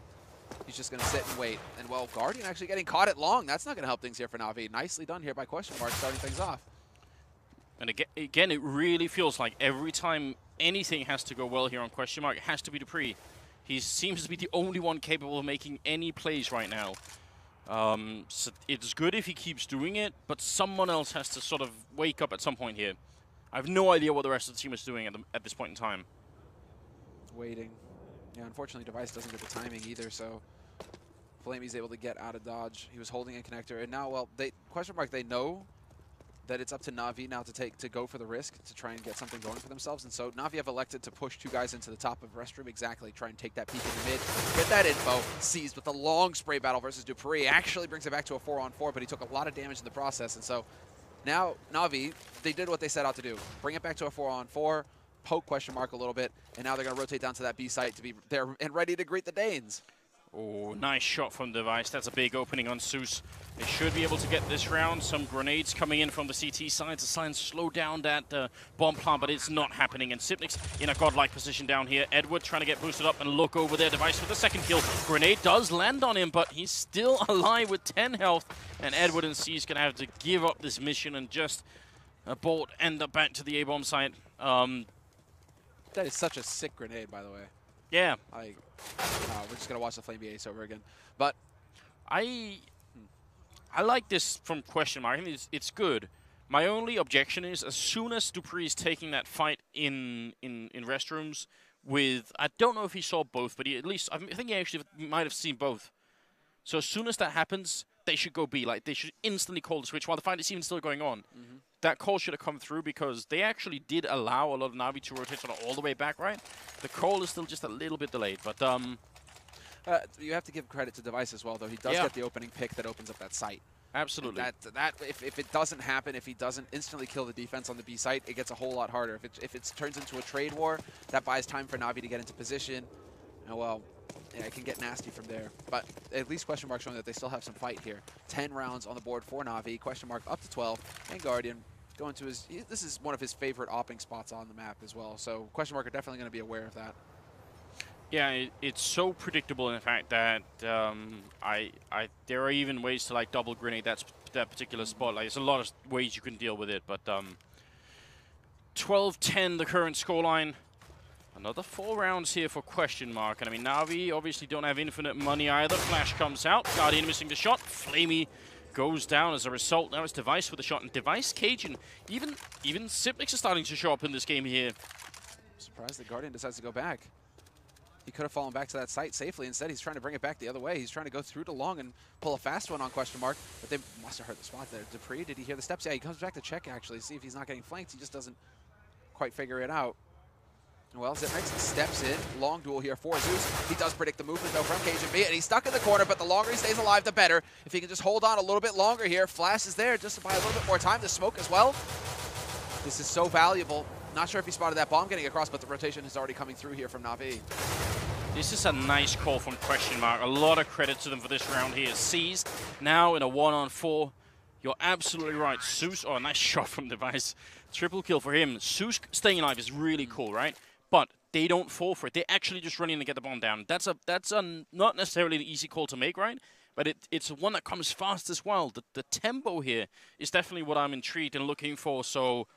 He's just going to sit and wait. And, well, Guardian actually getting caught at long. That's not going to help things here for NaVi. Nicely done here by QuestionMark, starting things off. And again, it really feels like every time anything has to go well here on QuestionMark, it has to be dupreeh. He seems to be the only one capable of making any plays right now. So it's good if he keeps doing it, but someone else has to sort of wake up at some point here. I have no idea what the rest of the team is doing at this point in time. Waiting. Yeah, unfortunately, Device doesn't get the timing either, so Flamey's able to get out of dodge. He was holding a connector, and now, well, QuestionMark, they know that it's up to NaVi now to go for the risk to try and get something going for themselves, and so NaVi have elected to push 2 guys into the top of restroom, exactly, try and take that peek in the mid, get that info. Seized with a long spray battle versus dupreeh, actually brings it back to a 4-on-4, but he took a lot of damage in the process, and so now NaVi, they did what they set out to do, bring it back to a 4-on-4, poke QuestionMark a little bit, and now they're going to rotate down to that B site to be there and ready to greet the Danes. Oh, nice shot from Device. That's a big opening on Zeus. They should be able to get this round. Some grenades coming in from the CT side to try and slow down that bomb plant, but it's not happening. And Sipnik's in a godlike position down here. Edward trying to get boosted up and look over there. Device with the second kill. Grenade does land on him, but he's still alive with 10 health. And Edward and C is going to have to give up this mission and just abort and up back to the A-bomb site. That is such a sick grenade, by the way. Yeah. We're just going to watch the Flame Ace over again. But I like this from QuestionMark. I think it's good. My only objection is as soon as dupreeh is taking that fight in restrooms with, I don't know if he saw both, but I think he actually might have seen both. So as soon as that happens, they should go B. Like, they should instantly call the switch while the fight is even still going on. Mm-hmm. That call should have come through because they actually did allow a lot of Navi to rotate sort of all the way back, right? The call is still just a little bit delayed, but you have to give credit to Device as well, though. He does get the opening pick that opens up that site. Absolutely. If it doesn't happen, if he doesn't instantly kill the defense on the B site, it gets a whole lot harder. If it turns into a trade war, that buys time for Navi to get into position. And well, yeah, it can get nasty from there. But at least QuestionMark showing that they still have some fight here. 10 rounds on the board for Navi. QuestionMark up to 12. And Guardian going to his... This is one of his favorite opping spots on the map as well. So QuestionMark are definitely going to be aware of that. Yeah, it's so predictable in fact that there are even ways to like double grenade that particular spot. Like, there's a lot of ways you can deal with it. But 12-10 the current scoreline. Another 4 rounds here for QuestionMark. And I mean, Navi obviously don't have infinite money either. Flash comes out. Guardian missing the shot. Flamey goes down as a result. Now it's Device with the shot. And Device, Cajun, even Sipnik's are starting to show up in this game here. Surprised the Guardian decides to go back. He could have fallen back to that site safely. Instead, he's trying to bring it back the other way. He's trying to go through to long and pull a fast one on QuestionMark. But they must have heard the spot there. dupreeh, did he hear the steps? Yeah, he comes back to check, actually, see if he's not getting flanked. He just doesn't quite figure it out. Well, Zipnex steps in. Long duel here for Zeus. He does predict the movement, though, from Cajun B. And he's stuck in the corner, but the longer he stays alive, the better. If he can just hold on a little bit longer here. Flash is there just to buy a little bit more time. The smoke as well. This is so valuable. Not sure if he spotted that bomb getting across, but the rotation is already coming through here from NaVi. This is a nice call from QuestionMark. A lot of credit to them for this round here. Seized now in a 1-on-4. You're absolutely right. Zeus, oh, nice shot from Device. Triple kill for him. Zeus staying alive is really cool, right? But they don't fall for it. They actually just run in and get the bomb down. That's not necessarily an easy call to make, right? But it's one that comes fast as well. The tempo here is definitely what I'm intrigued and looking for. So,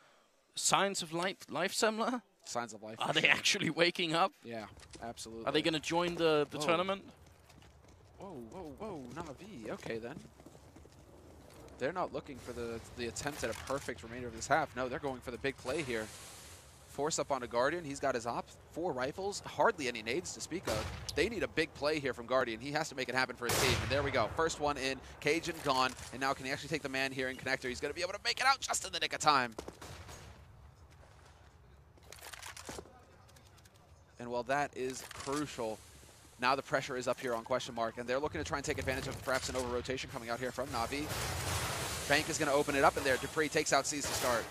signs of life similar? Signs of life. Are they actually waking up? Yeah, absolutely. Are they going to join the tournament? Whoa, NaVi. Okay, then. They're not looking for the attempt at a perfect remainder of this half. No, they're going for the big play here. Force up on a Guardian. He's got his op. 4 rifles. Hardly any nades to speak of. They need a big play here from Guardian. He has to make it happen for his team. And there we go. First one in. Cajun gone. And now can he actually take the man here in connector? He's going to be able to make it out just in the nick of time. And well, that is crucial. Now the pressure is up here on QuestionMark, and they're looking to try and take advantage of perhaps an over-rotation coming out here from NaVi. Bank is going to open it up in there. dupreeh takes out C's to start.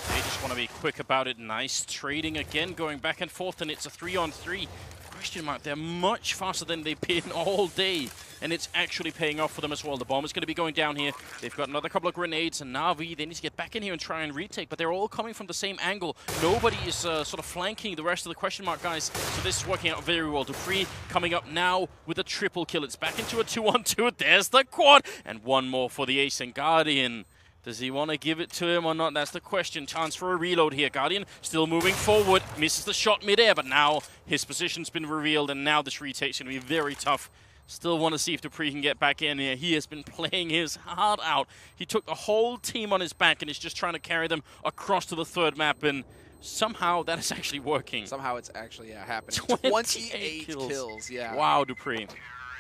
They just want to be quick about it. Nice trading again, going back and forth, and it's a 3-on-3. QuestionMark, they're much faster than they've been all day, and it's actually paying off for them as well. The bomb is going to be going down here. They've got another couple of grenades, and NaVi, they need to get back in here and try and retake, but they're all coming from the same angle. Nobody is sort of flanking the rest of the QuestionMark guys, so this is working out very well. dupreeh coming up now with a triple kill. It's back into a 2-on-2. There's the quad, and one more for the ace. And Guardian, does he want to give it to him or not? That's the question. Chance for a reload here. Guardian still moving forward. Misses the shot midair, but now his position's been revealed, and now this retake's going to be very tough. Still want to see if dupreeh can get back in here. He has been playing his heart out. He took the whole team on his back and is just trying to carry them across to the third map, and somehow that is actually working. Somehow it's actually happening. 28 kills. Yeah. Wow, dupreeh.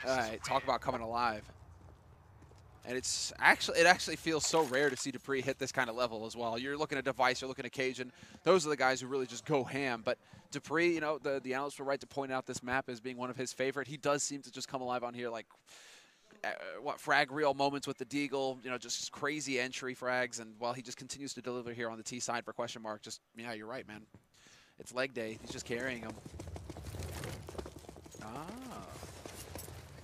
All right, talk about coming alive. And it actually feels so rare to see dupreeh hit this kind of level as well. You're looking at Device, you're looking at Cajun. Those are the guys who really just go ham. But dupreeh, you know, the analysts were right to point out this map as being one of his favorite. He does seem to just come alive on here like, frag reel moments with the Deagle, you know, just crazy entry frags. And while he just continues to deliver here on the T side for QuestionMark, just, yeah, you're right, man. It's leg day. He's just carrying him.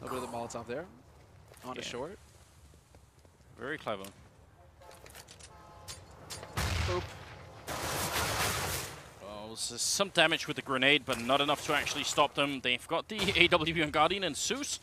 A little bit of the Molotov there on a short. Very clever. Boop. Well, some damage with the grenade, but not enough to actually stop them. They've got the AWP on Guardian, and Zeus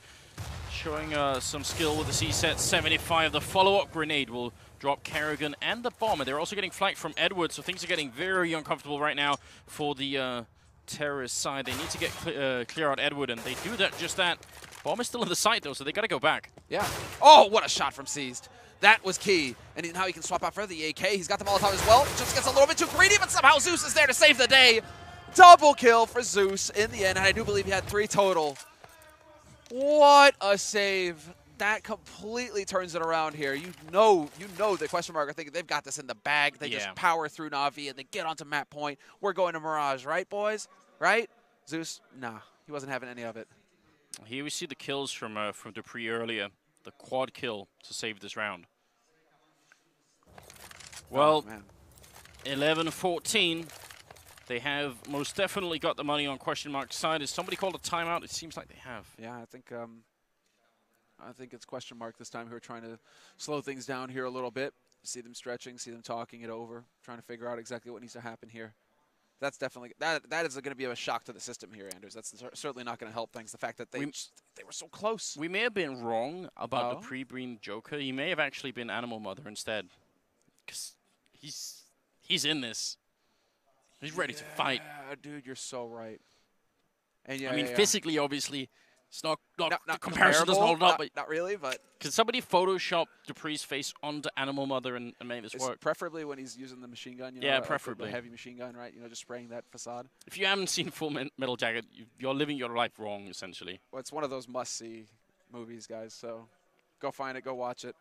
showing some skill with the CSET 75. The follow-up grenade will drop Kerrigan and the bomb, and they're also getting flanked from Edward, so things are getting very uncomfortable right now for the terrorist side. They need to get clear out Edward, and they do that. Just that. Bomb is still in the site, though, so they got to go back. Yeah. Oh, what a shot from Seized. That was key. And now he can swap out for the AK. He's got the Molotov as well. Just gets a little bit too greedy, but somehow Zeus is there to save the day. Double kill for Zeus in the end, and I do believe he had 3 total. What a save. That completely turns it around here. You know that QuestionMark are thinking they've got this in the bag. They just power through Navi and they get onto map point. We're going to Mirage, right, boys? Right? Zeus, nah, he wasn't having any of it. Here we see the kills from Dupree earlier. The quad kill to save this round. Well, 11-14. They have most definitely got the money on QuestionMark's side. Has somebody called a timeout? It seems like they have. Yeah, I think it's QuestionMark this time who are trying to slow things down here a little bit. See them stretching, see them talking it over, trying to figure out exactly what needs to happen here. That's definitely that is going to be a shock to the system here, Anders. That's certainly not going to help things. The fact that they were so close. We may have been wrong about the pre-green Joker. He may have actually been Animal Mother instead, because he's in this. He's ready to fight. Dude, you're so right. And yeah, I mean, physically, obviously, it's not the comparison doesn't hold up. But not really, but can somebody Photoshop Dupree's face onto Animal Mother and make this work? Preferably when he's using the machine gun. You know, yeah, preferably. The heavy machine gun, right? You know, just spraying that facade. If you haven't seen Full Metal Jacket, you're living your life wrong, essentially. Well, it's one of those must-see movies, guys. So go find it, go watch it.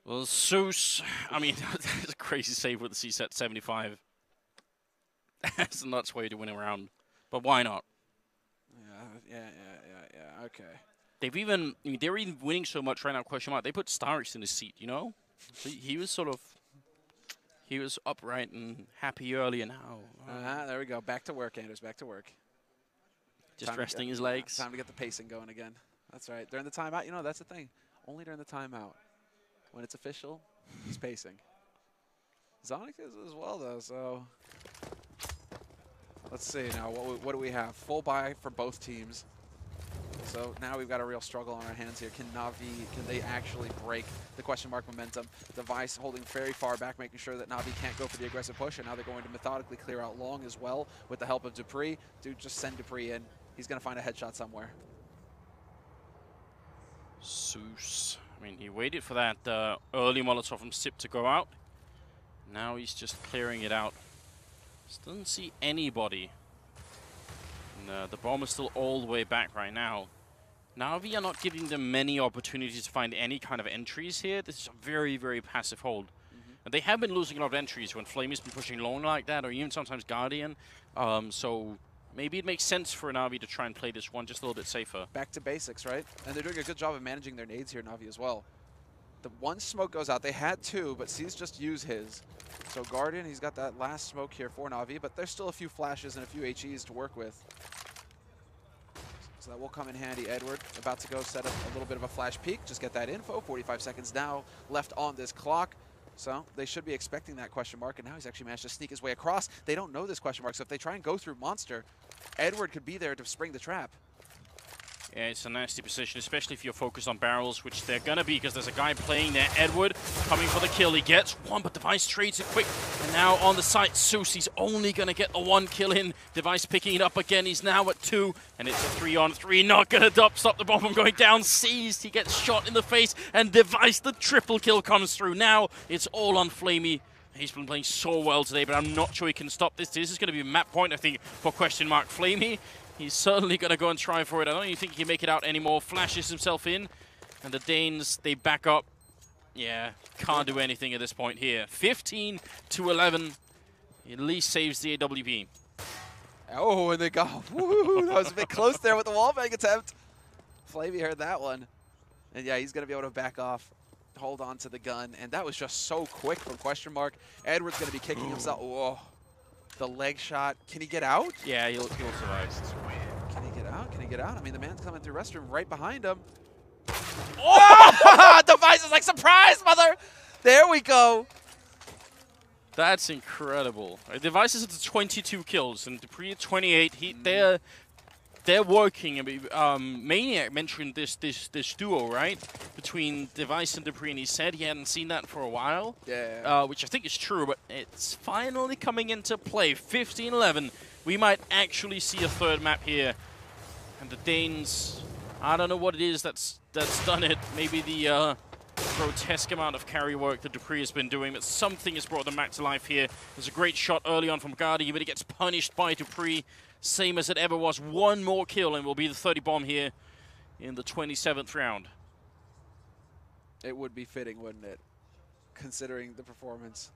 Well, Zeus, I mean, that's a crazy save with the CSET 75. That's a nuts way to win a round. But why not? Yeah. Okay. They're even winning so much right now, QuestionMark. They put StarSeries in his seat, you know? He was upright and happy early, and now. There we go. Back to work, Anders. Back to work. Just resting his legs. Time to get the pacing going again. That's right. During the timeout, you know, that's the thing. Only during the timeout. When it's official, he's pacing. Zonic is as well, though, so let's see now. What do we have? Full buy for both teams. So now we've got a real struggle on our hands here. Can they actually break the QuestionMark momentum? Device holding very far back, making sure that Navi can't go for the aggressive push, and now they're going to methodically clear out long as well with the help of Dupree. Dude, just send Dupree in. He's going to find a headshot somewhere. Zeus. I mean, he waited for that early Molotov from Sip to go out. Now he's just clearing it out. Just doesn't see anybody. And the bomb is still all the way back right now. NaVi are not giving them many opportunities to find any kind of entries here. This is a very, very passive hold. And they have been losing a lot of entries when Flamey's been pushing long like that, or even sometimes Guardian. So maybe it makes sense for NaVi to try and play this one just a little bit safer. Back to basics, right? And they're doing a good job of managing their nades here, NaVi, as well. The one smoke goes out. They had 2, but C's just used his. So Guardian, he's got that last smoke here for NaVi, but there's still a few flashes and a few HEs to work with. So that will come in handy. Edward about to go set up a little bit of a flash peek. Just get that info. 45 seconds now left on this clock. So they should be expecting that QuestionMark, and now he's actually managed to sneak his way across. They don't know this QuestionMark, so if they try and go through Monster, Edward could be there to spring the trap. Yeah, it's a nasty position, especially if you're focused on barrels, which they're going to be because there's a guy playing there. Edward coming for the kill. He gets one, but Device trades it quick. And now on the site, Zeus, he's only going to get the 1 kill in. Device picking it up again. He's now at 2, and it's a 3-on-3. Not going to stop the bomb from going down. Seized. He gets shot in the face, and Device, the triple kill comes through. Now it's all on Flamey. He's been playing so well today, but I'm not sure he can stop this. This is going to be a map point, I think, for QuestionMark. Flamey, he's certainly going to go and try for it. I don't even think he can make it out anymore. Flashes himself in, and the Danes, they back up. Yeah, can't do anything at this point here. 15-11. He at least saves the AWP. Oh, and they go. Woo, that was a bit close there with the wallbang attempt. Flavey heard that one. And yeah, he's going to be able to back off, hold on to the gun. And that was just so quick from QuestionMark. Edward's going to be kicking himself. Whoa. The leg shot. Can he get out? Yeah, he'll survive. Can he get out? Can he get out? I mean, the man's coming through restroom right behind him. Oh! Device is like, surprise, mother! There we go. That's incredible. Device is at 22 kills, and Dupree at 28. They're working. I mean, Maniac mentioned this duo, right, between Device and Dupree, and he said he hadn't seen that for a while. Yeah. Which I think is true, but it's finally coming into play. 15-11. We might actually see a third map here, and the Danes. I don't know what it is that's done it. Maybe the grotesque amount of carry work that Dupree has been doing, but something has brought them back to life here. There's a great shot early on from Gardy, but it gets punished by Dupree, same as it ever was. One more kill and will be the 30 bomb here in the 27th round. It would be fitting, wouldn't it? Considering the performance.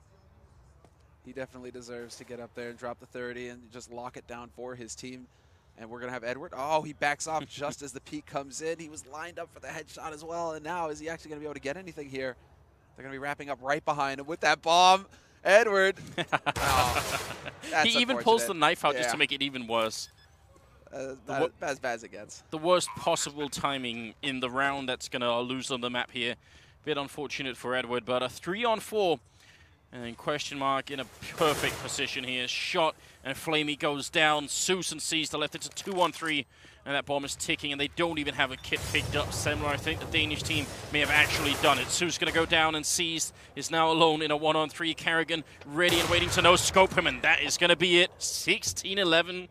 He definitely deserves to get up there and drop the 30 and just lock it down for his team. And we're going to have Edward. Oh, he backs off just as the peak comes in. He was lined up for the headshot as well. And now, is he actually going to be able to get anything here? They're going to be wrapping up right behind him with that bomb. Edward. Oh, he even pulls the knife out just to make it even worse. As bad as it gets. The worst possible timing in the round that's going to lose on the map here. Bit unfortunate for Edward, but a 3-on-4. And then QuestionMark in a perfect position here. Shot, and Flamey goes down. Susan sees the left. It's a 2-on-3, and that bomb is ticking, and they don't even have a kit picked up. Similar, I think the Danish team may have actually done it. Sue's going to go down, and Seized is now alone in a 1-on-3. Carrigan ready and waiting to no-scope him, and that is going to be it. 16-11.